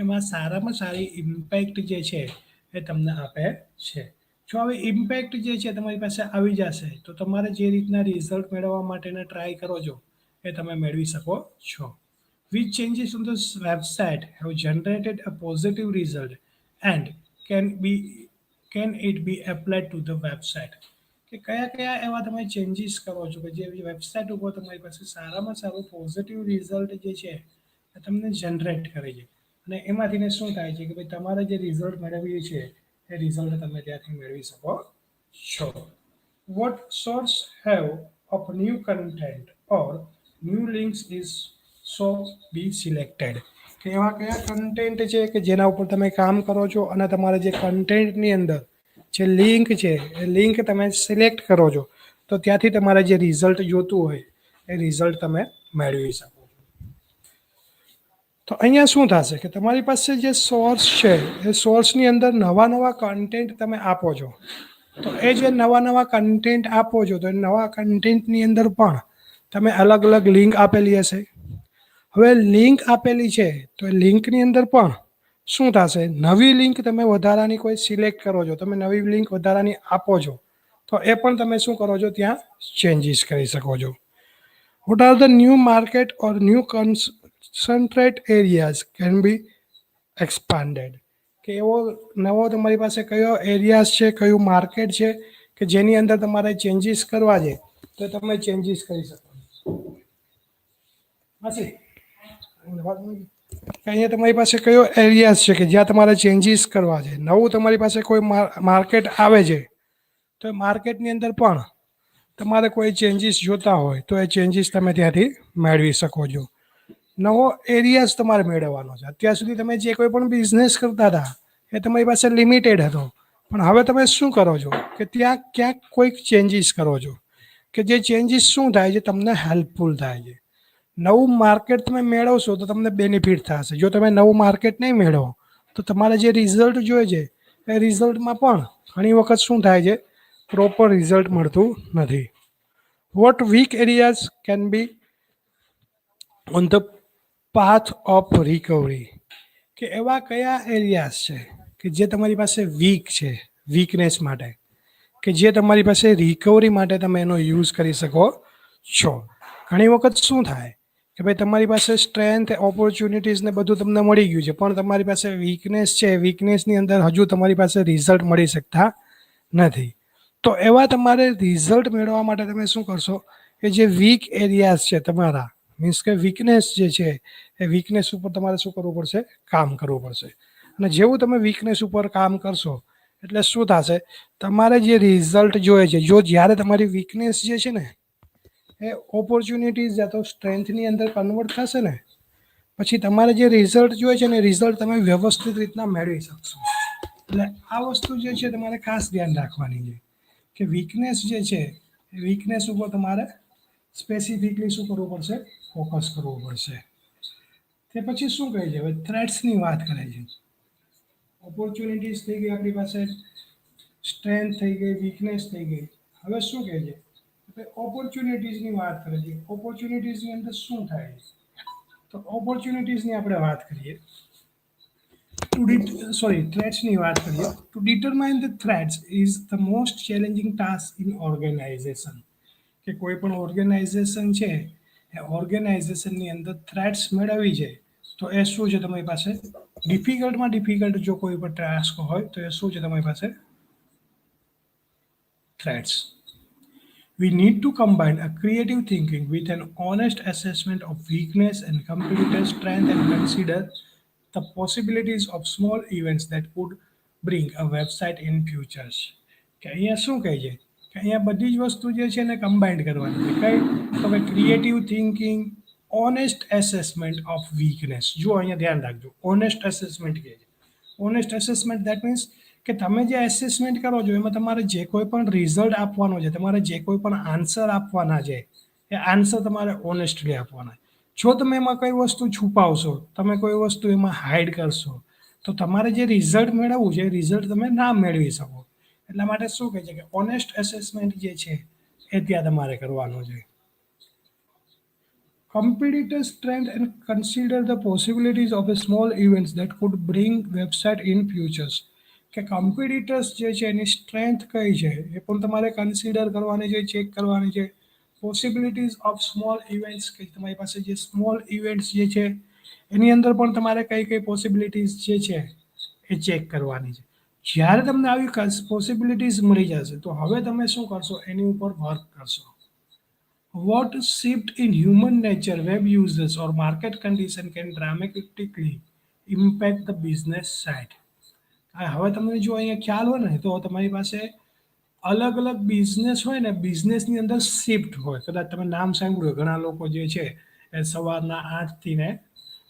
એમાં સારામાં સારી ઇમ્પેક્ટ જે છે એ તમને આપે છે. જો હવે ઇમ્પેક્ટ જે છે તમારી પાસે આવી જશે તો તમારે જે રીતના રિઝલ્ટ મેળવવા માટેના ટ્રાય કરો છો એ તમે મેળવી શકો છો. Which changes on this website have generated a positive result and can it be applied to the website. કે કયા કયા એવા તમે ચેન્જીસ કરો છો કે જે વેબસાઇટ ઉપર તમારી પાસે સારામાં સારું પોઝિટિવ રિઝલ્ટ જે છે એ તમને જનરેટ કરે છે અને એમાંથીને શું થાય છે કે ભાઈ તમારે જે રિઝલ્ટ મેળવ્યું છે એ રિઝલ્ટ તમે ત્યાંથી મેળવી શકો છો. What source have of new content or new links is so be selected. કે એવા કયા કન્ટેન્ટ છે કે જેના ઉપર તમે કામ કરો છો અને તમારે જે કન્ટેન્ટની અંદર જે લિંક છે એ લિંક તમે સિલેક્ટ કરો છો તો ત્યાંથી તમારે જે રિઝલ્ટ જોતું હોય એ રિઝલ્ટ તમે મેળવી શકો છો. તો અહીંયા શું થશે કે તમારી પાસે જે સોર્સ છે એ સોર્સની અંદર નવા નવા કન્ટેન્ટ તમે આપો છો, તો એ જે નવા કન્ટેન્ટ આપો છો તો એ નવા કન્ટેન્ટની અંદર પણ તમે અલગ અલગ લિંક આપેલી હશે. હવે લિંક આપેલી છે તો એ લિંકની અંદર પણ શું થશે, નવી લિંક તમે વધારાની કોઈ સિલેક્ટ કરો છો, તમે નવી લિંક વધારાની આપો છો તો એ પણ તમે શું કરો છો ત્યાં ચેન્જીસ કરી શકો છો. What are the new market or new concentrate areas can be expanded. કે એવો નવો તમારી પાસે કયો એરિયાઝ છે, કયું માર્કેટ છે કે જેની અંદર તમારે ચેન્જીસ કરવા છે તો તમે ચેન્જીસ કરી શકો. અહીંયા તમારી પાસે કયો એરિયાઝ છે કે જ્યાં તમારે ચેન્જીસ કરવા છે, નવું તમારી પાસે કોઈ માર્કેટ આવે છે તો એ માર્કેટની અંદર પણ તમારે કોઈ ચેન્જીસ જોતા હોય તો એ ચેન્જીસ તમે ત્યાંથી મેળવી શકો છો. નવો એરિયાઝ તમારે મેળવવાનો છે. અત્યાર સુધી તમે જે કોઈ પણ બિઝનેસ કરતા હતા એ તમારી પાસે લિમિટેડ હતો, પણ હવે તમે શું કરો છો કે ત્યાં ક્યાંક કોઈક ચેન્જીસ કરો છો કે જે ચેન્જીસ શું થાય છે તમને હેલ્પફુલ થાય છે. નવું માર્કેટ તમે મેળવશો તો તમને બેનિફિટ થશે. જો તમે નવું માર્કેટ નહીં મેળવો તો તમારે જે રિઝલ્ટ જોઈએ છે એ રિઝલ્ટમાં પણ ઘણી વખત શું થાય છે, પ્રોપર રિઝલ્ટ મળતું નથી. What weak areas can be on the path of recovery, કે એવા કયા એરિયાઝ છે કે જે તમારી પાસે વીક છે, વીકનેસ માટે, કે જે તમારી પાસે રિકવરી માટે તમે એનો યુઝ કરી શકો છો. ઘણી વખત શું થાય કે ભાઈ તમારી પાસે સ્ટ્રેન્થ, ઓપોર્ચ્યુનિટીઝ ને બધું તમને મળી ગયું છે, પણ તમારી પાસે વીકનેસ છે, વીકનેસની અંદર હજુ તમારી પાસે રિઝલ્ટ મળી શકતા નથી. તો એવા તમારે રિઝલ્ટ મેળવવા માટે તમે શું કરશો કે જે વીક એરિયાઝ છે તમારા, મીન્સ કે વીકનેસ જે છે એ વીકનેસ ઉપર તમારે શું કરવું પડશે, કામ કરવું પડશે. અને જેવું તમે વીકનેસ ઉપર કામ કરશો એટલે શું થશે, તમારે જે રિઝલ્ટ જોઈએ છે, જો જ્યારે તમારી વીકનેસ જે છે ને એ ઓપોર્ચ્યુનિટીઝ યા તો સ્ટ્રેન્થની અંદર કન્વર્ટ થશે ને, પછી તમારે જે રિઝલ્ટ જોઈએ છે ને રિઝલ્ટ તમે વ્યવસ્થિત રીતના મેળવી શકશો. એટલે આ વસ્તુ જે છે તમારે ખાસ ધ્યાન રાખવાની છે કે વીકનેસ જે છે એ વીકનેસ ઉપર તમારે સ્પેસિફિકલી શું કરવું પડશે, ફોકસ કરવું પડશે. તે પછી શું કહે છે, હવે થ્રેટ્સની વાત કરે છે. ઓપોર્ચ્યુનિટીઝ થઈ ગઈ આપણી પાસે, સ્ટ્રેન્થ થઈ ગઈ, વીકનેસ થઈ ગઈ. હવે શું કહે છે, ઓપોર્ચ્યુનિટીઝની વાત કરે છે. ઓપોર્ચ્યુનિટીઝની અંદર શું થાય છે, તો ઓપોર્ચ્યુનિટીઝની આપણે વાત કરીએ. થ્રેટ્સની વાત કરીએ. To determine the threats is the most challenging task in organization, કે કોઈ પણ ઓર્ગેનાઇઝેશન છે એ ઓર્ગેનાઇઝેશનની અંદર થ્રેટ્સ મેળવવી છે તો એ શું છે તમારી પાસે, ડિફિકલ્ટમાં ડિફિકલ્ટ જો કોઈ પણ ટાસ્ક હોય તો એ શું છે તમારી પાસે, threats. We need to combine a creative thinking with an honest assessment of weakness and competitor strength and consider the possibilities of small events that could bring a website in futures. કે અહીંયા શું કહે છે કે અહીંયા બધી જ વસ્તુ જે છે એને કમ્બાઇન્ડ કરવાની છે. કઈ, તો કે creative thinking, honest assessment of weakness. જો અહીંયા ધ્યાન રાખજો, ઓનેસ્ટ એસેસમેન્ટ કહે છે. ઓનેસ્ટ એસેસમેન્ટ દેટ મીન્સ કે તમે જે એસેસમેન્ટ કરો છો એમાં તમારે જે કોઈ પણ રિઝલ્ટ આપવાનો છે, તમારે જે કોઈ પણ આન્સર આપવાના છે એ આન્સર તમારે ઓનેસ્ટલી આપવાના. જો તમે એમાં કઈ વસ્તુ છુપાવશો, તમે કોઈ વસ્તુ એમાં હાઇડ કરશો તો તમારે જે રિઝલ્ટ મેળવવું છે એ રિઝલ્ટ તમે ના મેળવી શકો. એટલા માટે શું કહે છે કે ઓનેસ્ટ એસેસમેન્ટ જે છે એ ત્યાં તમારે કરવાનું છે. Competitors trend and consider the possibilities of a small events that could bring website in futures. કે કોમ્પિટિટર્સ જે છે એની સ્ટ્રેન્થ કઈ છે એ પણ તમારે કન્સિડર કરવાની છે, ચેક કરવાની છે. પોસિબિલિટીઝ ઓફ સ્મોલ ઇવેન્ટ્સ, કે તમારી પાસે જે સ્મોલ ઇવેન્ટ્સ જે છે એની અંદર પણ તમારે કઈ કઈ પોસિબિલિટીઝ જે છે એ ચેક કરવાની છે. જ્યારે તમને આવી પોસિબિલિટીઝ મળી જશે તો હવે તમે શું કરશો, એની ઉપર વર્ક કરશો. What shift in human nature, web users, or market condition can dramatically impact the business side? હવે તમને જો અહીંયા ખ્યાલ હોય ને તો તમારી પાસે અલગ અલગ બિઝનેસ હોય ને, બિઝનેસની અંદર શિફ્ટ હોય. કદાચ તમે નામ સાંભળ્યું, ઘણા લોકો જે છે એ સવારના 8થી ને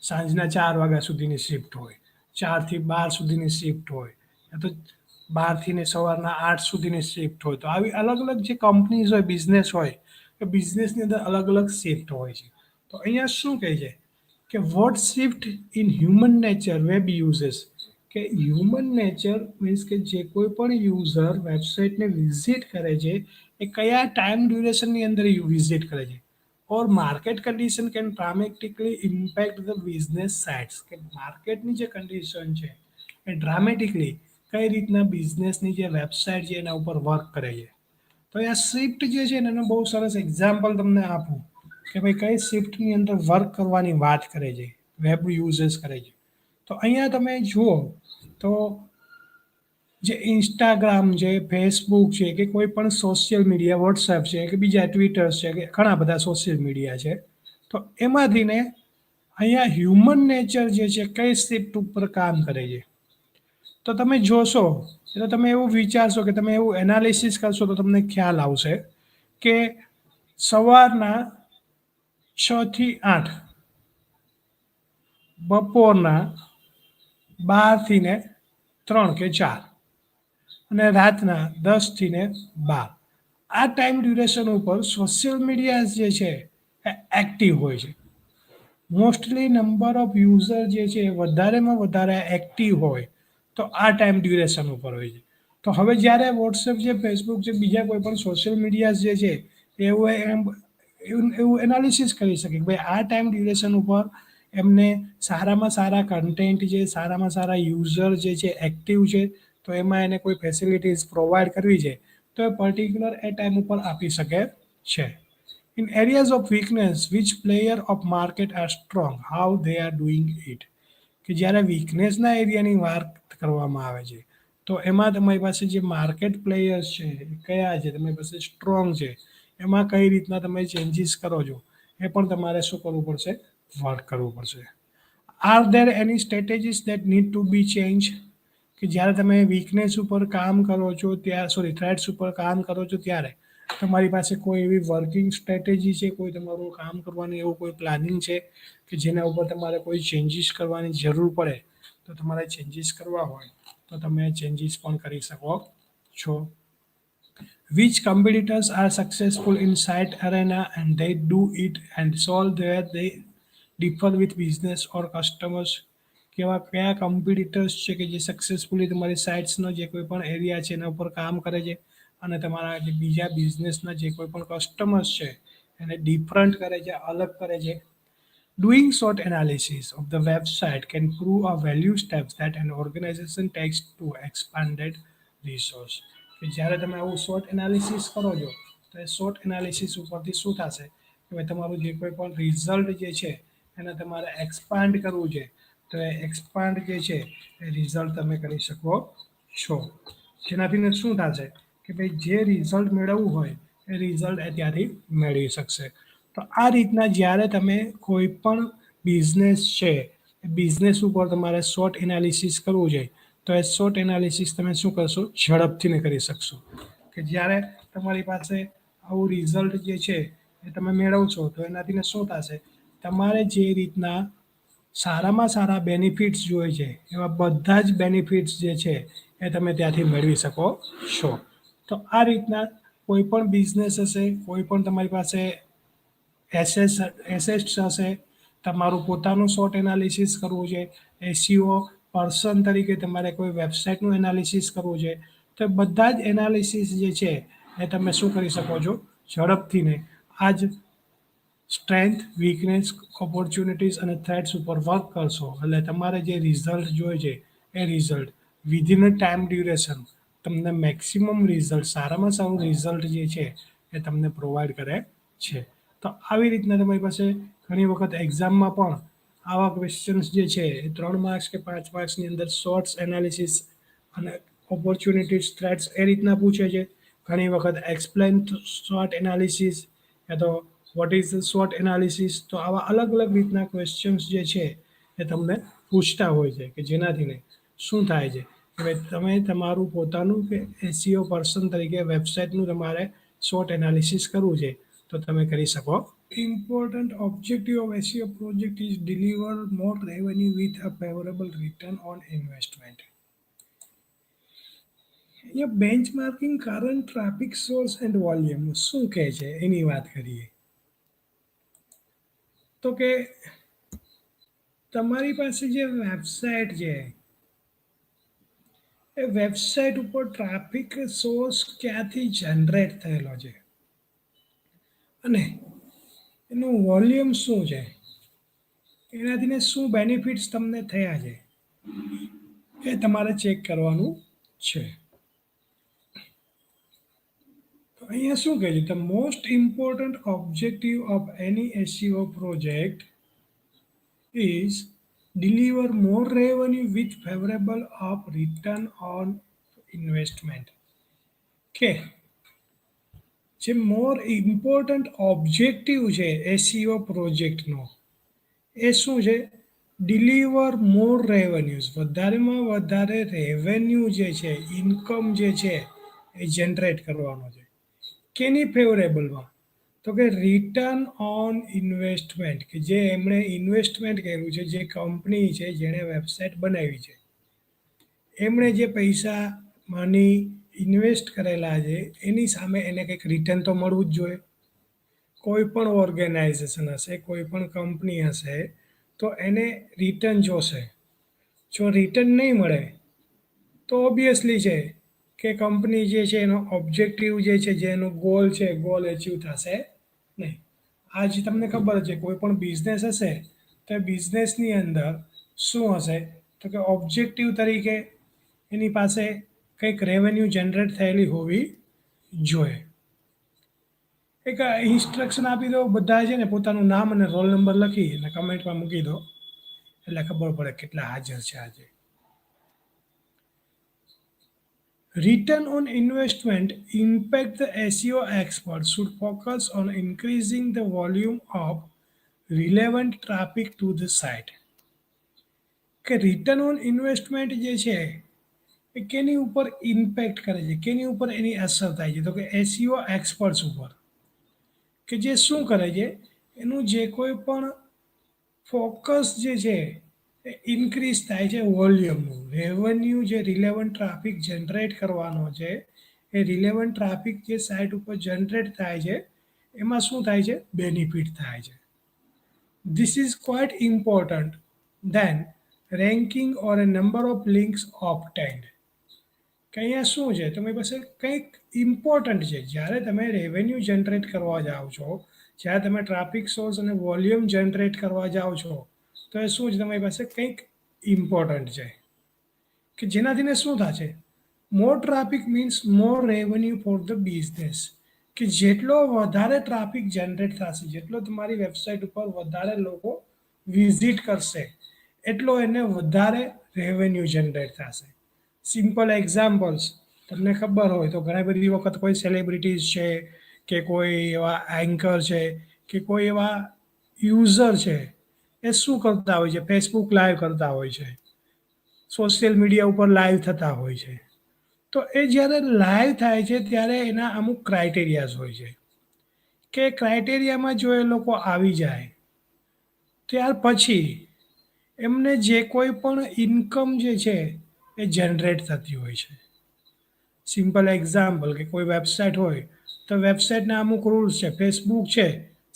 સાંજના 4 વાગ્યા સુધીની શિફ્ટ હોય, 4થી 12 સુધીની શિફ્ટ હોય, તો 12થી ને સવારના 8 સુધીની શિફ્ટ હોય. તો આવી અલગ અલગ જે કંપનીઝ હોય, બિઝનેસ હોય, કે બિઝનેસની અંદર અલગ અલગ શિફ્ટ હોય છે. તો અહીંયા શું કહે છે કે what shift in human nature web users, કે હ્યુમન નેચર મીન્સ કે જે કોઈ પણ યુઝર વેબસાઇટને વિઝિટ કરે છે એ કયા ટાઈમ ડ્યુરેશનની અંદર વિઝિટ કરે છે. Or market condition can dramatically impact the business sites, કે માર્કેટની જે કન્ડિશન છે એ ડ્રામેટિકલી કઈ રીતના બિઝનેસની જે વેબસાઇટ છે એના ઉપર વર્ક કરે છે. તો આ શિફ્ટ જે છે ને એનું બહુ સરસ એક્ઝામ્પલ તમને આપું કે ભાઈ કઈ શિફ્ટની અંદર વર્ક કરવાની વાત કરે છે, વેબ યુઝર્સ કરે છે. તો અહીંયા તમે જુઓ તો જે ઇન્સ્ટાગ્રામ છે, ફેસબુક છે, કે કોઈ પણ સોશિયલ મીડિયા, વોટ્સએપ છે, કે બીજા ટ્વિટર છે, કે ઘણા બધા સોશિયલ મીડિયા છે, તો એમાંથી ને અહીંયા હ્યુમન નેચર જે છે કઈ શિફ્ટ ઉપર કામ કરે છે. તો તમે જોશો એટલે તમે એવું વિચારશો કે તમે એવું એનાલિસિસ કરશો તો તમને ખ્યાલ આવશે કે સવારના 6 થી 8, બપોરના 12 થી ને 3 કે 4 અને રાતના 10 થી ને 12. આ ટાઈમ ડ્યુરેશન ઉપર સોશિયલ મીડિયા જે છે એ એક્ટિવ હોય છે. મોસ્ટલી નંબર ઓફ યુઝર જે છે વધારેમાં વધારે એક્ટિવ હોય તો આ ટાઈમ ડ્યુરેશન ઉપર હોય છે. તો હવે જ્યારે વોટ્સએપ છે, ફેસબુક છે, બીજા કોઈ પણ સોશિયલ મીડિયા જે છે એવું એનાલિસિસ કરી શકે કે ભાઈ આ ટાઈમ ડ્યુરેશન ઉપર એમને સારામાં સારા કન્ટેન્ટ છે, સારામાં સારા યુઝર જે છે એક્ટિવ છે, તો એમાં એને કોઈ ફેસિલિટીઝ પ્રોવાઈડ કરવી છે તો એ પર્ટિક્યુલર એ ટાઈમ ઉપર આપી શકે છે. In areas of weakness, which player of market are strong, how they are doing it. કે જ્યારે વીકનેસના એરિયાની વાત કરવામાં આવે છે તો એમાં તમારી પાસે જે માર્કેટ પ્લેયર્સ છે કયા છે, તમારી પાસે સ્ટ્રોંગ છે, એમાં કઈ રીતના તમે ચેન્જીસ કરો છો એ પણ તમારે શું કરવું પડશે, વર્ક કરવું પડશે. Are there any strategies that need to be change, કે જ્યારે તમે વીકનેસ ઉપર કામ કરો છો થ્રેટ્સ ઉપર કામ કરો છો ત્યારે તમારી પાસે કોઈ એવી વર્કિંગ સ્ટ્રેટેજી છે, કોઈ તમારું કામ કરવાની એવું કોઈ પ્લાનિંગ છે કે જેના ઉપર તમારે કોઈ ચેન્જીસ કરવાની જરૂર પડે તો તમારે ચેન્જીસ કરવા હોય તો તમે ચેન્જીસ પણ કરી શકો છો. Which competitors are successful in site arena and they do it and solve where they differ with business or customers. કયા કોમ્પિટિટર્સ છે કે જે સક્સેસફુલી તમારી સાઇટ્સનો જે કોઈ પણ એરિયા છે એના ઉપર કામ કરે છે અને તમારા જે બીજા બિઝનેસના જે કોઈ પણ કસ્ટમર્સ છે એને ડિફરન્ટ કરે છે, અલગ કરે છે. Doing SWOT analysis of the website can prove a value steps that an organization takes to expanded resource. કે જ્યારે તમે આવું SWOT એનાલિસિસ કરો છો તો એ SWOT એનાલિસિસ ઉપરથી શું થશે કે ભાઈ તમારું જે કોઈ પણ રિઝલ્ટ જે છે એને તમારે એક્સપાન્ડ કરવું છે તો એ એક્સપાન્ડ જે છે એ રિઝલ્ટ તમે કરી શકો છો. જેનાથી શું થશે કે ભાઈ જે રિઝલ્ટ મેળવવું હોય એ રિઝલ્ટ એ ત્યાંથી મેળવી શકશે. તો આ રીતના જ્યારે તમે કોઈ પણ બિઝનેસ છે એ બિઝનેસ ઉપર તમારે SWOT એનાલિસિસ કરવું છે તો એ SWOT એનાલિસિસ તમે શું કરશો, ઝડપથી કરી શકશો. કે જ્યારે તમારી પાસે આવું રિઝલ્ટ જે છે એ તમે મેળવશો તો એનાથી શું થશે, તમારે જે રીતના સારામાં સારા બેનિફિટ્સ જોઈએ છે એવા બધા જ બેનિફિટ્સ જે છે એ તમે ત્યાંથી મેળવી શકો છો. તો આ રીતના કોઈ પણ બિઝનેસ હશે, કોઈ પણ તમારી પાસે એસેટ્સ હશે, તમારું પોતાનું SWOT એનાલિસિસ કરવું છે, એસીઓ પર્સન તરીકે તમારે કોઈ વેબસાઇટનું એનાલિસિસ કરવું છે, તો બધા જ એનાલિસિસ જે છે એ તમે શું કરી શકો છો, ઝડપથી ને આ જ સ્ટ્રેન્થ, વીકનેસ, ઓપોર્ચ્યુનિટીઝ અને થ્રેટ્સ ઉપર વર્ક કરશો એટલે તમારે જે રિઝલ્ટ જોઈએ છે એ result within a time duration તમને મેક્સિમમ રિઝલ્ટ, સારામાં સારું રિઝલ્ટ જે છે એ તમને પ્રોવાઈડ કરે છે. તો આવી રીતના તમારી પાસે ઘણી વખત એક્ઝામમાં પણ આવા ક્વેશ્ચન્સ જે છે એ 3 માર્ક્સ કે 5 માર્ક્સની અંદર શોર્ટ્સ એનાલિસિસ અને ઓપોર્ચ્યુનિટીઝ, થ્રેટ્સ એ રીતના પૂછે છે. ઘણી વખત એક્સપ્લેન SWOT એનાલિસિસ યા તો what is the SWOT analysis, તો આવા અલગ અલગ રીતના ક્વેશ્ચન્સ જે છે એ તમને પૂછતા હોય છે કે જેનાથી શું થાય છે કે ભાઈ તમે તમારું પોતાનું કે એસીઓ પર્સન તરીકે વેબસાઇટનું તમારે SWOT એનાલિસિસ કરવું છે તો તમે કરી શકો. Important objective of SEO project is deliver more revenue with a favorable return on investment. અહીંયા benchmarking current traffic source and volume શું કહે છે એની વાત કરીએ તો કે તમારી પાસે જે વેબસાઇટ છે એ વેબસાઇટ ઉપર ટ્રાફિક સોર્સ ક્યાંથી જનરેટ થયેલો છે અને એનું વોલ્યુમ શું છે, એનાથી શું બેનિફિટ્સ તમને થયા છે એ તમારે ચેક કરવાનું છે. તો અહીંયા શું કહે છે, the most important objective of any SEO project is deliver more revenue with favorable of return on investment. કે જે મોર ઇમ્પોર્ટન્ટ ઓબ્જેક્ટિવ છે એસીઓ પ્રોજેક્ટનો એ શું છે, ડિલિવર મોર રેવન્યુઝ, વધારેમાં વધારે રેવન્યુ જે છે, ઇન્કમ જે છે એ જનરેટ કરવાનો છે. કેની ફેવરેબલમાં? તો કે રિટર્ન ઓન ઇન્વેસ્ટમેન્ટ, કે જે એમણે ઇન્વેસ્ટમેન્ટ કર્યું છે, જે કંપની છે જેણે વેબસાઇટ બનાવી છે, એમણે જે પૈસા મની ઇન્વેસ્ટ કરેલા છે એની સામે એને કંઈક રિટર્ન તો મળવું જ જોઈએ. કોઈ પણ ઓર્ગેનાઇઝેશન હશે, કોઈ પણ કંપની હશે, તો એને રિટર્ન જોશે. જો રિટર્ન નહીં મળે તો ઓબ્વિયસલી છે કે કંપની જે છે એનો ઓબ્જેક્ટિવ જે છે, જે એનો ગોલ છે, ગોલ અચીવ થશે નહીં. આજ તમને ખબર છે કોઈ પણ બિઝનેસ હશે તો બિઝનેસની અંદર શું હશે, તો કે ઓબ્જેક્ટિવ તરીકે એની પાસે કંઈક રેવન્યુ જનરેટ થયેલી હોવી જોઈએ. એક ઇન્સ્ટ્રક્શન આપી દો, બધા છે ને પોતાનું નામ અને રોલ નંબર લખી અને કમેન્ટમાં મૂકી દો, એટલે ખબર પડે કેટલા હાજર છે આજે. Return on investment impact. The SEO experts should focus on increasing the volume of relevant traffic to the site. કે રિટર્ન ઓન ઇન્વેસ્ટમેન્ટ જે છે એ કેની ઉપર ઇમ્પેક્ટ કરે છે, કેની ઉપર એની અસર થાય છે, તો કે એસઈઓ એક્સપર્ટ્સ ઉપર, કે જે શું કરે છે, એનું જે કોઈ પણ ફોકસ જે છે એ ઇન્ક્રીઝ થાય છે વોલ્યુમનું. રેવન્યુ જે રિલેવન્ટ ટ્રાફિક જનરેટ કરવાનો છે, એ રિલેવન્ટ ટ્રાફિક જે સાઇટ ઉપર જનરેટ થાય છે એમાં શું થાય છે, બેનિફિટ થાય છે. This is quite important than ranking or a number of links obtained. કે અહીંયા શું છે, તમારી પાસે કંઈક ઇમ્પોર્ટન્ટ છે. જ્યારે તમે રેવન્યુ જનરેટ કરવા જાઓ છો, જ્યારે તમે ટ્રાફિક સોર્સ અને વોલ્યુમ જનરેટ કરવા જાઓ છો, તો એ શું છે, તમારી પાસે કંઈક ઇમ્પોર્ટન્ટ છે કે જેનાથી ને શું થશે, more traffic means more revenue for the business. કે જેટલો વધારે ટ્રાફિક જનરેટ થશે, જેટલો તમારી વેબસાઇટ ઉપર વધારે લોકો વિઝિટ કરશે, એટલો એને વધારે રેવન્યુ જનરેટ થશે. સિમ્પલ એક્ઝામ્પલ્સ તમને ખબર હોય તો ઘણી બધી વખત કોઈ સેલિબ્રિટીઝ છે કે કોઈ એવા એન્કર છે કે કોઈ એવા યુઝર છે, એ શું કરતા હોય છે, ફેસબુક લાઈવ કરતા હોય છે, સોશિયલ મીડિયા ઉપર લાઈવ થતા હોય છે. તો એ જ્યારે લાઈવ થાય છે ત્યારે એના અમુક ક્રાઇટેરિયાઝ હોય છે, કે ક્રાઇટેરિયામાં જો એ લોકો આવી જાય ત્યાર પછી એમને જે કોઈ પણ ઇન્કમ જે છે એ જનરેટ થતી હોય છે. સિમ્પલ એક્ઝામ્પલ કે કોઈ વેબસાઇટ હોય તો વેબસાઇટના અમુક રૂલ્સ છે. ફેસબુક છે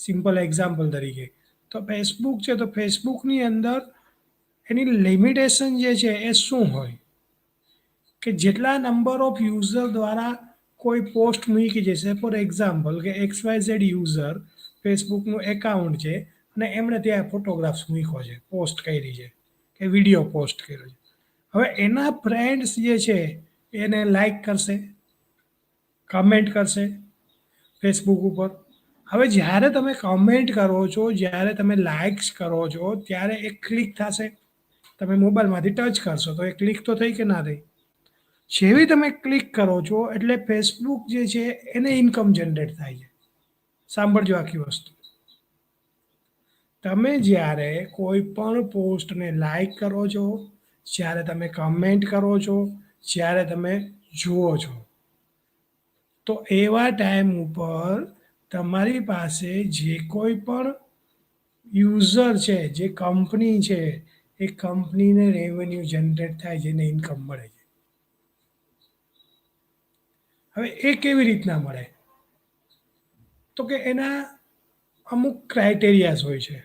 સિમ્પલ એક્ઝામ્પલ તરીકે, તો ફેસબુક છે તો ફેસબુકની અંદર એની લિમિટેશન જે છે એ શું હોય, કે જેટલા નંબર ઓફ યુઝર દ્વારા કોઈ પોસ્ટ મૂકી જશે. ફોર એક્ઝામ્પલ કે XYZ યુઝર ફેસબુકનું એકાઉન્ટ છે અને એમણે ત્યાં ફોટોગ્રાફ્સ મૂક્યો છે, પોસ્ટ કરી છે કે વિડીયો પોસ્ટ કર્યો છે. હવે એના ફ્રેન્ડ્સ જે છે એને લાઈક કરશે, કમેન્ટ કરશે ફેસબુક ઉપર. હવે જ્યારે તમે કમેન્ટ કરો છો, જ્યારે તમે લાઇક્સ કરો છો, ત્યારે એક ક્લિક થશે. તમે મોબાઈલમાંથી ટચ કરશો તો એ ક્લિક તો થઈ કે ના થઈ? જેવી તમે ક્લિક કરો છો એટલે ફેસબુક જે છે એને ઇન્કમ જનરેટ થાય છે. સાંભળજો આખી વસ્તુ. તમે જ્યારે કોઈ પણ પોસ્ટને લાઈક કરો છો, જ્યારે તમે કમેન્ટ કરો છો, જ્યારે તમે જુઓ છો, તો એવા ટાઈમ ઉપર તમારી પાસે જે કોઈ પણ યુઝર છે, જે કંપની છે, એ કંપનીને રેવન્યુ જનરેટ થાય છે, એને ઇન્કમ મળે છે. હવે એ કેવી રીતના મળે, તો કે એના અમુક ક્રાઇટેરિયાઝ હોય છે,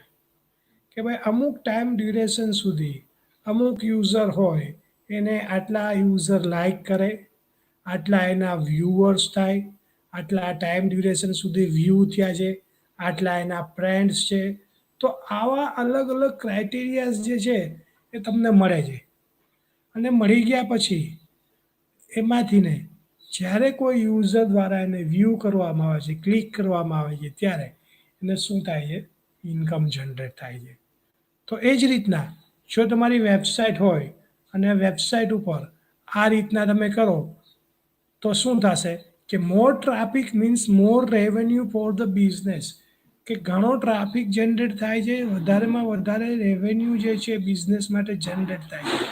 કે ભાઈ અમુક ટાઈમ ડ્યુરેશન સુધી અમુક યુઝર હોય એને આટલા યુઝર લાઈક કરે, આટલા એના વ્યૂઅર્સ થાય, આટલા ટાઈમ ડ્યુરેશન સુધી વ્યૂ થયા છે, આટલા એના ફ્રેન્ડ્સ છે. તો આવા અલગ અલગ ક્રાઇટેરિયાઝ જે છે એ તમને મળે છે. અને મળી ગયા પછી એમાંથી ને જ્યારે કોઈ યુઝર દ્વારા એને વ્યૂ કરવામાં આવે છે, ક્લિક કરવામાં આવે છે, ત્યારે એને શું થાય છે, ઇન્કમ જનરેટ થાય છે. તો એ જ રીતના જો તમારી વેબસાઇટ હોય અને વેબસાઇટ ઉપર આ રીતના તમે કરો તો શું થશે, કે more traffic means more revenue for the business. કે ઘણો ટ્રાફિક જનરેટ થાય છે, વધારેમાં વધારે રેવન્યુ જે છે બિઝનેસ માટે જનરેટ થાય છે.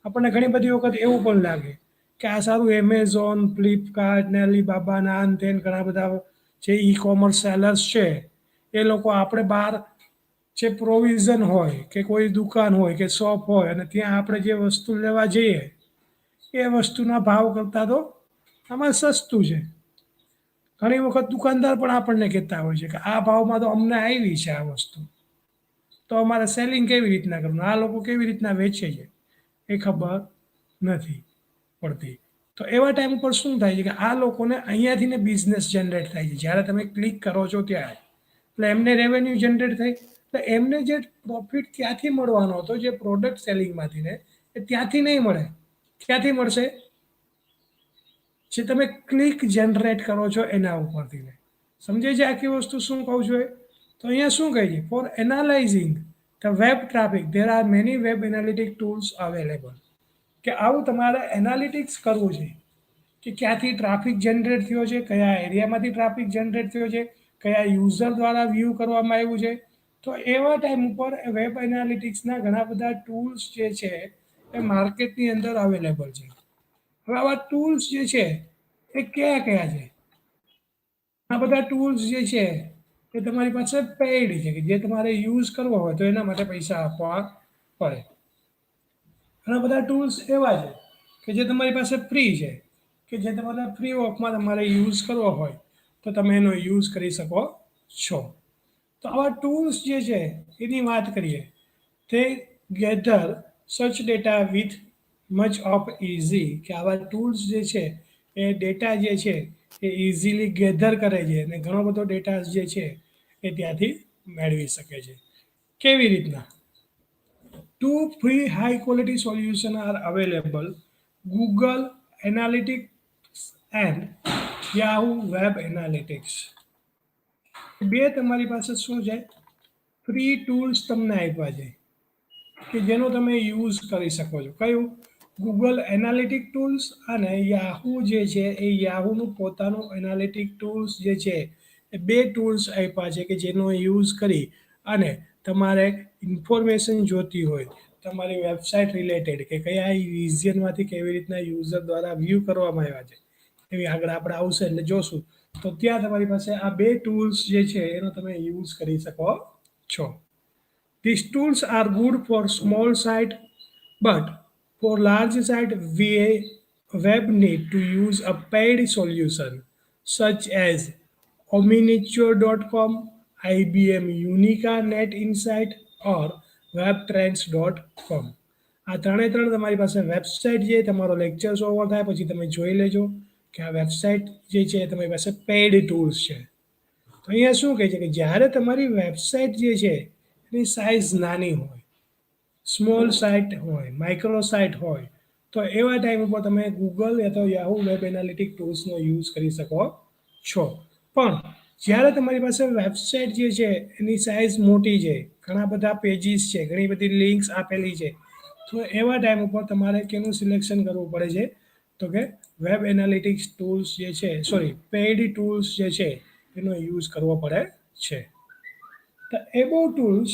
આપણને ઘણી બધી વખત એવું પણ લાગે કે આ સારું એમેઝોન, ફ્લિપકાર્ટ ને અલીબાબા ના આન તેન ઘણા બધા જે ઈ કોમર્સ સેલર્સ છે એ લોકો આપણે બહાર જે પ્રોવિઝન હોય કે કોઈ દુકાન હોય કે શોપ હોય અને ત્યાં આપણે જે વસ્તુ લેવા જઈએ એ વસ્તુના ભાવ કરતાં તો આમાં સસ્તું છે. ઘણી વખત દુકાનદાર પણ આપણને કહેતા હોય છે કે આ ભાવમાં તો અમને આવી છે આ વસ્તુ, તો અમારે સેલિંગ કેવી રીતના કરવું, આ લોકો કેવી રીતના વેચે છે એ ખબર નથી પડતી. તો એવા ટાઈમ ઉપર શું થાય છે કે આ લોકોને અહીંયાથી ને બિઝનેસ જનરેટ થાય છે જ્યારે તમે ક્લિક કરો છો ત્યારે, એટલે એમને રેવન્યુ જનરેટ થાય. એટલે એમને જે પ્રોફિટ ક્યાંથી મળવાનો હતો જે પ્રોડક્ટ સેલિંગમાંથી ને એ ત્યાંથી નહીં મળે. ક્યાંથી મળશે? જે તમે ક્લિક જનરેટ કરો છો એના ઉપરથી. સમજે છે આખી વસ્તુ શું કહું છું એ? તો અહીંયા શું કહે છે? For analyzing the web traffic there are many web analytic tools available. કે આવું તમારે એનાલિટિક્સ કરવું છે કે ક્યાંથી ટ્રાફિક જનરેટ થયો છે, કયા એરિયામાંથી ટ્રાફિક જનરેટ થયો છે, કયા યુઝર દ્વારા વ્યૂ કરવામાં આવ્યું છે. તો એવા ટાઈમ ઉપર વેબ એનાલિટિક્સના ઘણા બધા ટૂલ્સ જે છે એ માર્કેટની અંદર અવેલેબલ છે. હવે આવા ટૂલ્સ જે છે એ કયા કયા છે? આ બધા ટૂલ્સ જે છે એ તમારી પાસે પેઇડ છે કે જે તમારે યુઝ કરવો હોય તો એના માટે પૈસા આપવા પડે. ઘણા બધા ટૂલ્સ એવા છે કે જે તમારી પાસે ફ્રી છે કે જે તમારે ફ્રી ઓફમાં તમારે યુઝ કરવો હોય તો તમે એનો યુઝ કરી શકો છો. તો આવા ટૂલ્સ જે છે એની વાત કરીએ. તે gather such data with much of easy, કે આવા ટૂલ્સ જે છે એ ડેટા જે છે એ ઇઝીલી ગેધર કરે છે અને ઘણો બધો ડેટા જે છે એ ત્યાંથી મેળવી શકે છે. કેવી રીતના? Two free high quality solutions are available: Google Analytics and Yahoo Web Analytics. બે તમારી પાસે શું છે? ફ્રી ટૂલ્સ તમને આપ્યા છે કે જેનો તમે યુઝ કરી શકો છો. કયું? ગૂગલ એનાલિટિક ટૂલ્સ અને યાહુ જે છે એ યાહુનું પોતાનું એનાલિટિક ટૂલ્સ જે છે એ બે ટૂલ્સ આપ્યા છે કે જેનો યુઝ કરી અને તમારે ઇન્ફોર્મેશન જોતી હોય તમારી વેબસાઇટ રિલેટેડ કે કયા રિજિયનમાંથી કેવી રીતના યુઝર દ્વારા વ્યૂ કરવામાં આવ્યા છે એવી આગળ આપણે આવશે એટલે જોશું. તો ત્યાં તમારી પાસે આ બે ટૂલ્સ જે છે એનો તમે યુઝ કરી શકો છો. These tools are good for small site, but for large site, web need to use a paid solution such as omniture.com, IBM Unica Net Insight or webtrends.com. આ ત્રણ તમારી પાસે વેબસાઇટ છે. તમારો લેક્ચર્સ ઓવર થાય પછી તમે જોઈ લેજો કે આ વેબસાઇટ જે છે તમારી પાસે પેઇડ ટૂલ્સ છે. તો અહીંયા શું કહે છે કે જ્યારે તમારી વેબસાઇટ જે છે એની સાઇઝ નાની હોય, સ્મોલ સાઇટ હોય, માઇક્રો સાઇટ હોય, તો એવા ટાઈમ ઉપર તમે ગૂગલ અથવા યાહુ વેબ એનાલિટિક ટૂલ્સનો યુઝ કરી શકો છો. પણ જ્યારે તમારી પાસે વેબસાઇટ જે છે એની સાઇઝ મોટી છે, ઘણા બધા પેજીસ છે, ઘણી બધી લિંક્સ આપેલી છે, તો એવા ટાઈમ ઉપર તમારે કેનું સિલેક્શન કરવું પડે છે? તો કે વેબ એનાલિટિક્સ ટૂલ્સ જે છે, સોરી પેઇડ ટૂલ્સ જે છે એનો યુઝ કરવો પડે છે. The above tools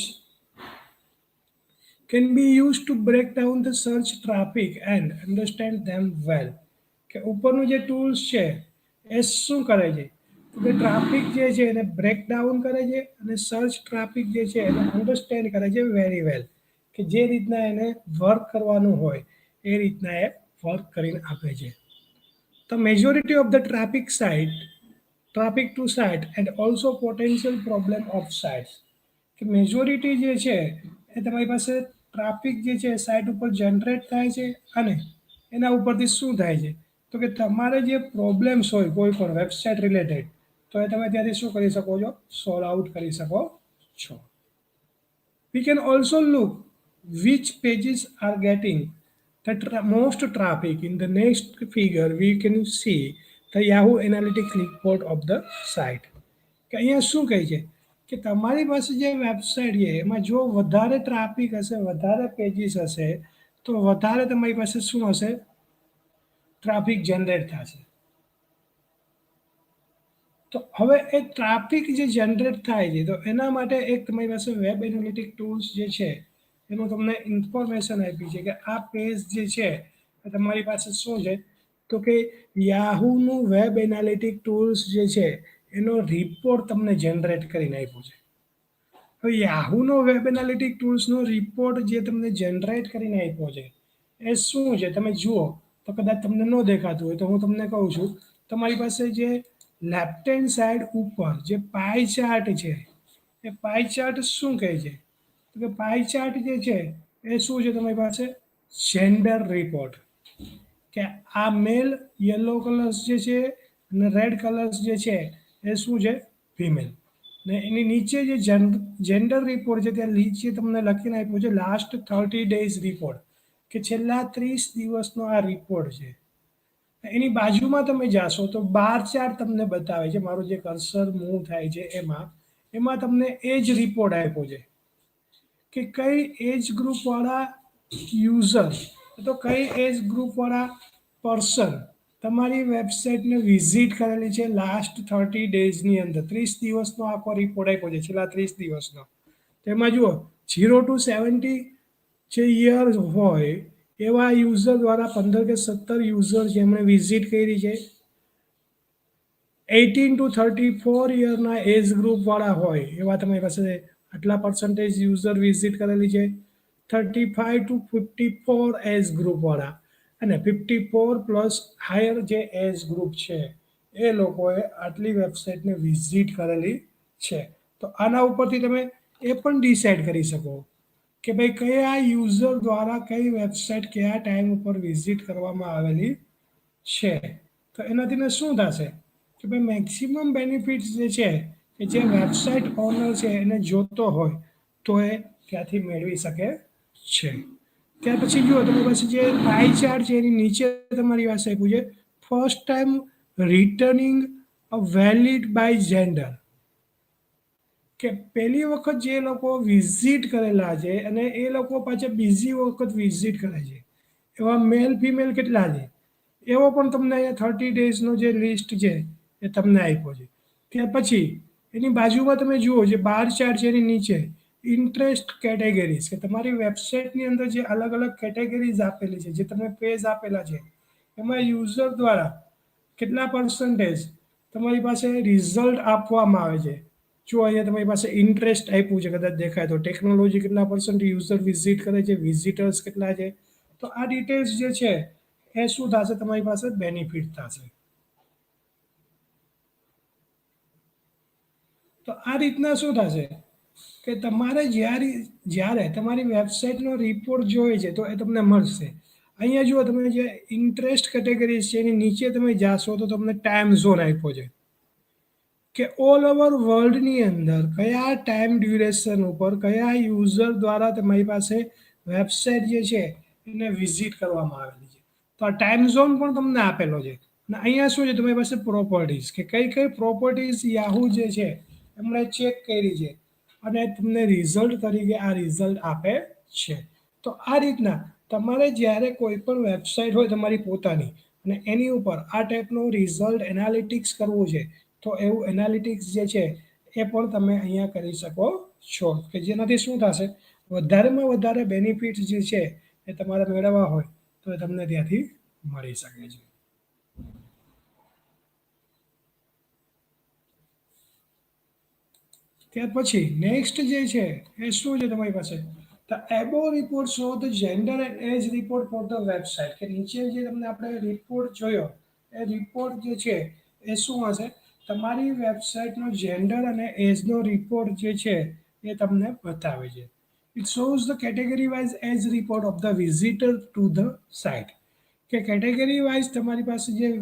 can be used to break down the search traffic and understand them well. કે ઉપરનું જે ટૂલ્સ છે એ શું કરે છે? તો કે ટ્રાફિક જે છે એને બ્રેક ડાઉન કરે છે અને સર્ચ ટ્રાફિક જે છે એને અન્ડરસ્ટેન્ડ કરે છે વેરી વેલ, કે જે રીતના એને વર્ક કરવાનું હોય એ રીતના એ વર્ક કરીને આપે છે. The majority of the traffic to site and also potential problem of sites. કે મેજોરિટી જે છે એ તમારી પાસે ટ્રાફિક જે છે સાઇટ ઉપર જનરેટ થાય છે અને એના ઉપરથી શું થાય છે તો કે તમારે જે પ્રોબ્લેમ્સ હોય કોઈ પણ વેબસાઇટ રિલેટેડ તો એ તમે ત્યાંથી શું કરી શકો છો? સોલ્વ આઉટ કરી શકો છો. We can also look which pages are getting the most traffic. In the next figure, we can see the Yahoo Analytics report of the site. કે અહીંયા શું કહે છે કે તમારી પાસે જે વેબસાઇટ છે એમાં જો વધારે ટ્રાફિક હશે, વધારે પેજીસ હશે, તો વધારે તમારી પાસે શું હશે? ટ્રાફિક જનરેટ થશે. તો હવે એ ટ્રાફિક જે જનરેટ થાય છે તો એના માટે એક તમારી પાસે વેબ એનાલિટિક ટૂલ્સ જે છે એનું તમને ઇન્ફોર્મેશન આપી છે કે આ પેજ જે છે એ તમારી પાસે શું છે? તો કે યાહૂનું વેબ એનાલિટિક ટૂલ્સ જે છે એનો રિપોર્ટ તમને જનરેટ કરીને આપ્યો છે. હવે યાહૂનો વેબ એનાલિટિક ટૂલ્સનો રિપોર્ટ જે તમને જનરેટ કરીને આપ્યો છે એ શું છે તમે જુઓ તો કદાચ તમને ન દેખાતું હોય તો હું તમને કહું છું. તમારી પાસે જે લેફ્ટ હેન્ડ સાઈડ ઉપર જે પાઈ ચાર્ટ છે એ પાઈ ચાર્ટ શું કહે છે તો કે પાઈ ચાર્ટ જે છે એ શું છે તમારી પાસે જેન્ડર રિપોર્ટ કે આ મેલ યલો કલર્સ જે છે અને રેડ કલર્સ જે છે એ શું છે ફિમેલ ને એની નીચે જે જેન્ડર રિપોર્ટ છે ત્યાં નીચે તમને લખીને આપ્યું છે લાસ્ટ 30 ડેઝ રિપોર્ટ કે છેલ્લા 30 દિવસનો આ રિપોર્ટ છે. એની બાજુમાં તમે જાશો તો બાર ચાર્ટ તમને બતાવે છે મારું જે કર્સર મૂવ થાય છે એમાં તમને એ જ રિપોર્ટ આપ્યો છે કે કઈ એજ ગ્રુપ વાળા યુઝર તો કઈ એજ ગ્રુપ વાળા પર્સન તમારી વેબસાઇટને વિઝિટ કરેલી છે લાસ્ટ 30 ડેઝની અંદર 30 દિવસનો આખો રિપોર્ટ આપ્યો છે છેલ્લા 30 દિવસનો. તેમાં જુઓ 0 to 70 જે યર હોય એવા યુઝર દ્વારા 15 કે 17 યુઝર જેમણે વિઝિટ કરી છે. 18 to 34 યરના એજ ગ્રુપ વાળા હોય એવા તમારી પાસે આટલા પર્સન્ટેજ યુઝર વિઝિટ કરેલી છે. 35 to 54 એજ ગ્રુપ વાળા અને 54 પ્લસ હાયર જે એજ ગ્રુપ છે એ લોકોએ આટલી વેબસાઇટને વિઝિટ કરેલી છે. તો આના ઉપરથી તમે એ પણ ડિસાઇડ કરી શકો કે ભાઈ કયા યુઝર દ્વારા કઈ વેબસાઇટ કયા ટાઈમ ઉપર વિઝિટ કરવામાં આવેલી છે. તો એનાથી શું થશે કે ભાઈ મેક્સિમમ બેનિફિટ્સ જે છે કે જે વેબસાઇટ ઓનર છે એને જોતો હોય તો એ ત્યાંથી મેળવી શકે છે. ત્યાર પછી જુઓ તમારી પાસે જે પાઈ ચાર્ટ છે એની નીચે તમારી પાસે આપ્યું છે first time returning a valid by gender કે પહેલી વખત જે લોકો વિઝિટ કરેલા છે અને એ લોકો પાછા બીજી વખત વિઝિટ કરે છે એવા મેલ ફિમેલ કેટલા છે એવો પણ તમને અહીંયા 30 ડેઝનો જે લિસ્ટ છે એ તમને આપ્યો છે. ત્યાર પછી એની બાજુમાં તમે જુઓ જે બાર ચાર્ટ છે એની નીચે ઇન્ટરેસ્ટ કેટેગરીઝ કે તમારી વેબસાઇટની અંદર જે અલગ અલગ કેટેગરીઝ આપેલી છે જે તમે પેજ આપેલા છે એમાં યુઝર દ્વારા કેટલા પર્સન્ટેજ તમારી પાસે રિઝલ્ટ આપવામાં આવે છે. જો અહીંયા તમારી પાસે ઇન્ટરેસ્ટ આપ્યું છે કદાચ દેખાય તો ટેકનોલોજી કેટલા પર્સન્ટ યુઝર વિઝિટ કરે છે વિઝિટર્સ કેટલા છે તો આ ડિટેલ્સ જે છે એ શું થશે તમારી પાસે બેનિફિટ થશે. તો આ રીતના શું થશે કે તમારે જ્યારે તમારી વેબસાઇટનો રિપોર્ટ જોઈએ છે તો એ તમને મળશે. અહીંયા જુઓ તમે જે ઇન્ટરેસ્ટ કેટેગરીઝ છે એની નીચે તમે જાશો તો તમને ટાઈમ ઝોન આપ્યો છે કે ઓલ ઓવર વર્લ્ડની અંદર કયા ટાઈમ ડ્યુરેશન ઉપર કયા યુઝર દ્વારા તમારી પાસે વેબસાઇટ જે છે એને વિઝિટ કરવામાં આવેલી છે. તો આ ટાઈમ ઝોન પણ તમને આપેલો છે અને અહીંયા શું છે તમારી પાસે પ્રોપર્ટીઝ કે કઈ કઈ પ્રોપર્ટીઝ યાહૂ જે છે એમણે ચેક કરી છે અને તમને રિઝલ્ટ તરીકે આ રિઝલ્ટ આપે છે. તો આ રીતના તમારે જ્યારે કોઈ પણ વેબસાઇટ હોય તમારી પોતાની અને એની ઉપર આ ટાઈપનું રિઝલ્ટ એનાલિટિક્સ કરવું છે તો એવું એનાલિટિક્સ જે છે એ પણ તમે અહીંયા કરી શકો છો કે જેનાથી શું થશે વધારેમાં વધારે બેનિફિટ્સ જે છે એ તમારે મેળવવા હોય તો એ તમને ત્યાંથી મળી શકે છે. ત્યાર પછી નેક્સ્ટ જે છે એ શું છે તમારી પાસે The above report show the gender and age report for the website કે નીચે જે તમને આપણે રિપોર્ટ જોયો એ રિપોર્ટ જે છે એ શું હશે તમારી વેબસાઇટનો જેન્ડર અને એજનો રિપોર્ટ જે છે એ તમને બતાવે છે. It shows the category wise age report of the visitor to the site કે કેટેગરી વાઇઝ તમારી પાસે જે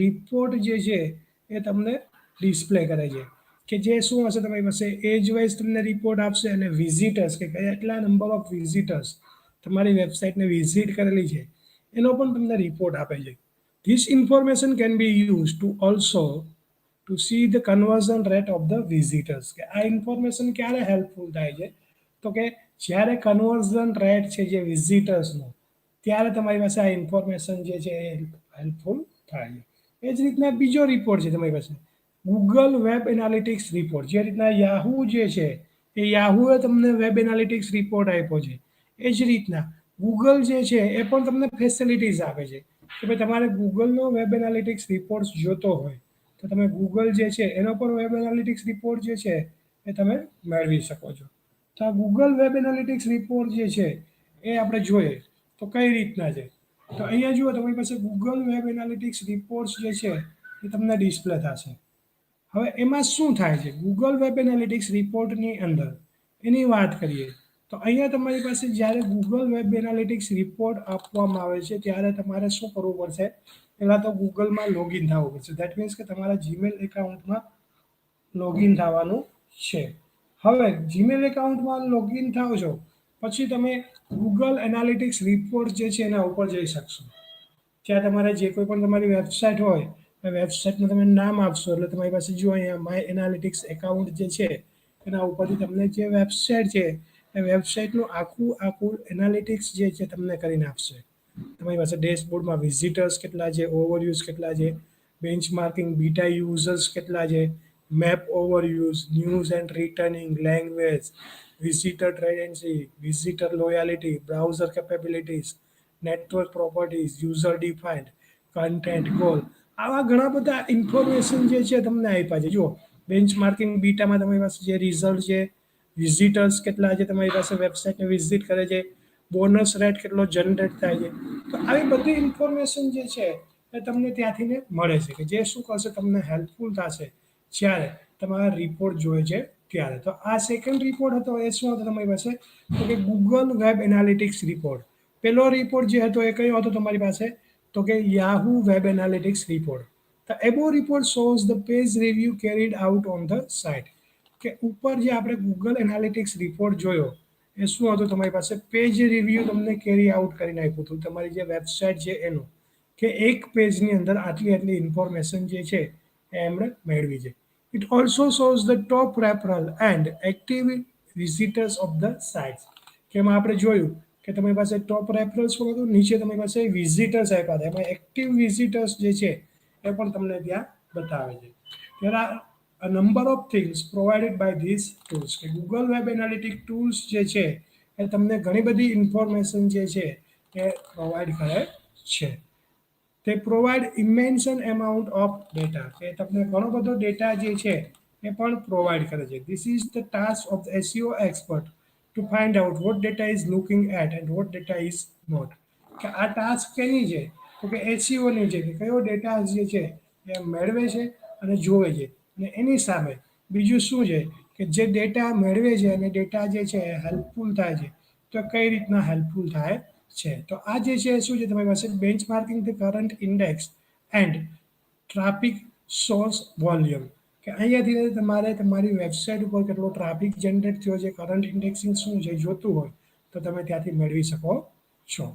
રિપોર્ટ જે છે એ તમને ડિસ્પ્લે કરે છે કે જે શું હશે તમારી પાસે એજ વાઇઝ તમને રિપોર્ટ આપશે અને વિઝિટર્સ કે કેટલા નંબર ઓફ વિઝિટર્સ તમારી વેબસાઇટને વિઝિટ કરેલી છે એનો પણ તમને રિપોર્ટ આપે છે. This information can be use to also two see the conversion rate of the visitors કે આ ઇન્ફોર્મેશન ક્યારે હેલ્પફુલ થાય છે તો કે જ્યારે કન્વર્ઝન રેટ છે જે વિઝિટર્સનો ત્યારે તમારી પાસે આ ઇન્ફોર્મેશન જે છે એ હેલ્પફુલ થાય છે. એ જ રીતના બીજો રિપોર્ટ છે તમારી પાસે ગૂગલ વેબ એનાલિટિક્સ રિપોર્ટ જે રીતના યાહૂ જે છે એ યાહૂએ તમને વેબ એનાલિટિક્સ રિપોર્ટ આપ્યો છે એ જ રીતના ગૂગલ જે છે એ પણ તમને ફેસિલિટીઝ આપે છે કે ભાઈ તમારે ગૂગલનો વેબ એનાલિટિક્સ રિપોર્ટ જોતો હોય તો તમે ગૂગલ જે છે એનો પણ વેબ એનાલિટિક્સ રિપોર્ટ જે છે એ તમે મેળવી શકો છો. તો આ ગૂગલ વેબ એનાલિટિક્સ રિપોર્ટ જે છે એ આપણે જોઈએ તો કઈ રીતના છે. તો અહીંયા જુઓ તમારી પાસે ગૂગલ વેબ એનાલિટિક્સ રિપોર્ટ્સ જે છે એ તમને ડિસ્પ્લે થશે. હવે એમાં શું થાય છે ગૂગલ વેબ એનાલિટિક્સ રિપોર્ટની અંદર એની વાત કરીએ તો અહીંયા તમારી પાસે જ્યારે ગૂગલ વેબ એનાલિટિક્સ રિપોર્ટ આપવામાં આવે છે ત્યારે તમારે શું કરવું પડશે, પહેલાં તો ગૂગલમાં લોગિન થવું પડશે. દેટ મીન્સ કે તમારા જીમેલ એકાઉન્ટમાં લોગિન થવાનું છે. હવે જીમેલ એકાઉન્ટમાં લોગિન થાવ છો પછી તમે ગૂગલ એનાલિટિક્સ રિપોર્ટ જે છે એના ઉપર જઈ શકશો. ત્યાં તમારે જે કોઈ પણ તમારી વેબસાઇટ હોય એ વેબસાઇટનું તમે નામ આપશો એટલે તમારી પાસે જો અહીંયા માય એનાલિટિક્સ એકાઉન્ટ જે છે એના ઉપરથી તમને જે વેબસાઇટ છે એ વેબસાઇટનું આખું એનાલિટિક્સ જે છે તમને કરીને આપશે. તમારી પાસે ડેશબોર્ડમાં વિઝિટર્સ કેટલા છે, ઓવરયુઝ કેટલા છે, બેન્ચમાર્કિંગ બીટા યુઝર્સ કેટલા છે, map overuse, news and returning, language, visitor tendency, visitor loyalty, browser capabilities, network properties, user defined, content goal, આવા ઘણા બધા ઇન્ફોર્મેશન જે છે તમને આપ્યા છે. જુઓ બેન્ચમાર્કિંગ બીટામાં તમારી પાસે જે રિઝલ્ટ છે, વિઝિટર્સ કેટલા છે તમારી પાસે વેબસાઇટને વિઝિટ કરે છે, બોનસ રેટ કેટલો જનરેટ થાય છે. તો આવી બધી ઇન્ફોર્મેશન જે છે એ તમને ત્યાંથી ને મળે છે કે જે શું કરશે તમને હેલ્પફુલ થશે જ્યારે તમારા રિપોર્ટ જોઈએ છે ત્યારે. તો આ સેકન્ડ રિપોર્ટ હતો એ શું હતો તમારી પાસે તો કે ગૂગલ વેબ એનાલિટિક્સ રિપોર્ટ. પહેલો રિપોર્ટ જે હતો એ કયો હતો તમારી પાસે તો કે Yahoo web analytics report. The above report shows the page review carried out on the site. કે ઉપર જે આપણે ગૂગલ એનાલિટિક્સ રિપોર્ટ જોયો એ શું હતું તમારી પાસે પેજ રિવ્યુ તમને કેરી આઉટ કરીને આપ્યું હતું તમારી જે વેબસાઇટ છે એનું કે એક પેજની અંદર આટલી ઇન્ફોર્મેશન જે છે એ એમણે મેળવી છે. It also shows the top referral and active visitors of the sites. કે એમાં આપણે જોયું કે તમારી પાસે ટોપ રેફરલ્સ પણ હતું, નીચે તમારી પાસે વિઝિટર્સ આપ્યા હતા એમાં એક્ટિવ વિઝિટર્સ જે છે એ પણ તમને ત્યાં બતાવે છે. ત્યારે a number of things provided by these tools કે ગૂગલ વેબ એનાલિટિક ટૂલ્સ જે છે એ તમને ઘણી બધી ઇન્ફોર્મેશન જે છે એ પ્રોવાઈડ કરે છે. તે પ્રોવાઈડ ઇમેન્શન એમાઉન્ટ ઓફ ડેટા કે તમને ઘણો બધો ડેટા જે છે એ પણ પ્રોવાઈડ કરે છે. This is the task of SEO expert to find out what data is looking at and what data is not. કે આ ટાસ્ક કેની છે તો કે એસઈઓની છે કે કયો ડેટા જે છે એ મેળવે છે અને જોવે છે અને એની સામે બીજું શું છે કે જે ડેટા મેળવે છે અને ડેટા જે છે એ હેલ્પફુલ થાય છે તો કઈ રીતના હેલ્પફુલ થાય છે. તો આ જે છે શું છે તમારી પાસે benchmarking the current index and traffic source volume કે અહીંયાથી તમારે તમારી વેબસાઇટ ઉપર કેટલો ટ્રાફિક જનરેટ થયો છે, કરંટ ઇન્ડેક્સિંગ શું છે જોતું હોય તો તમે ત્યાંથી મેળવી શકો છો.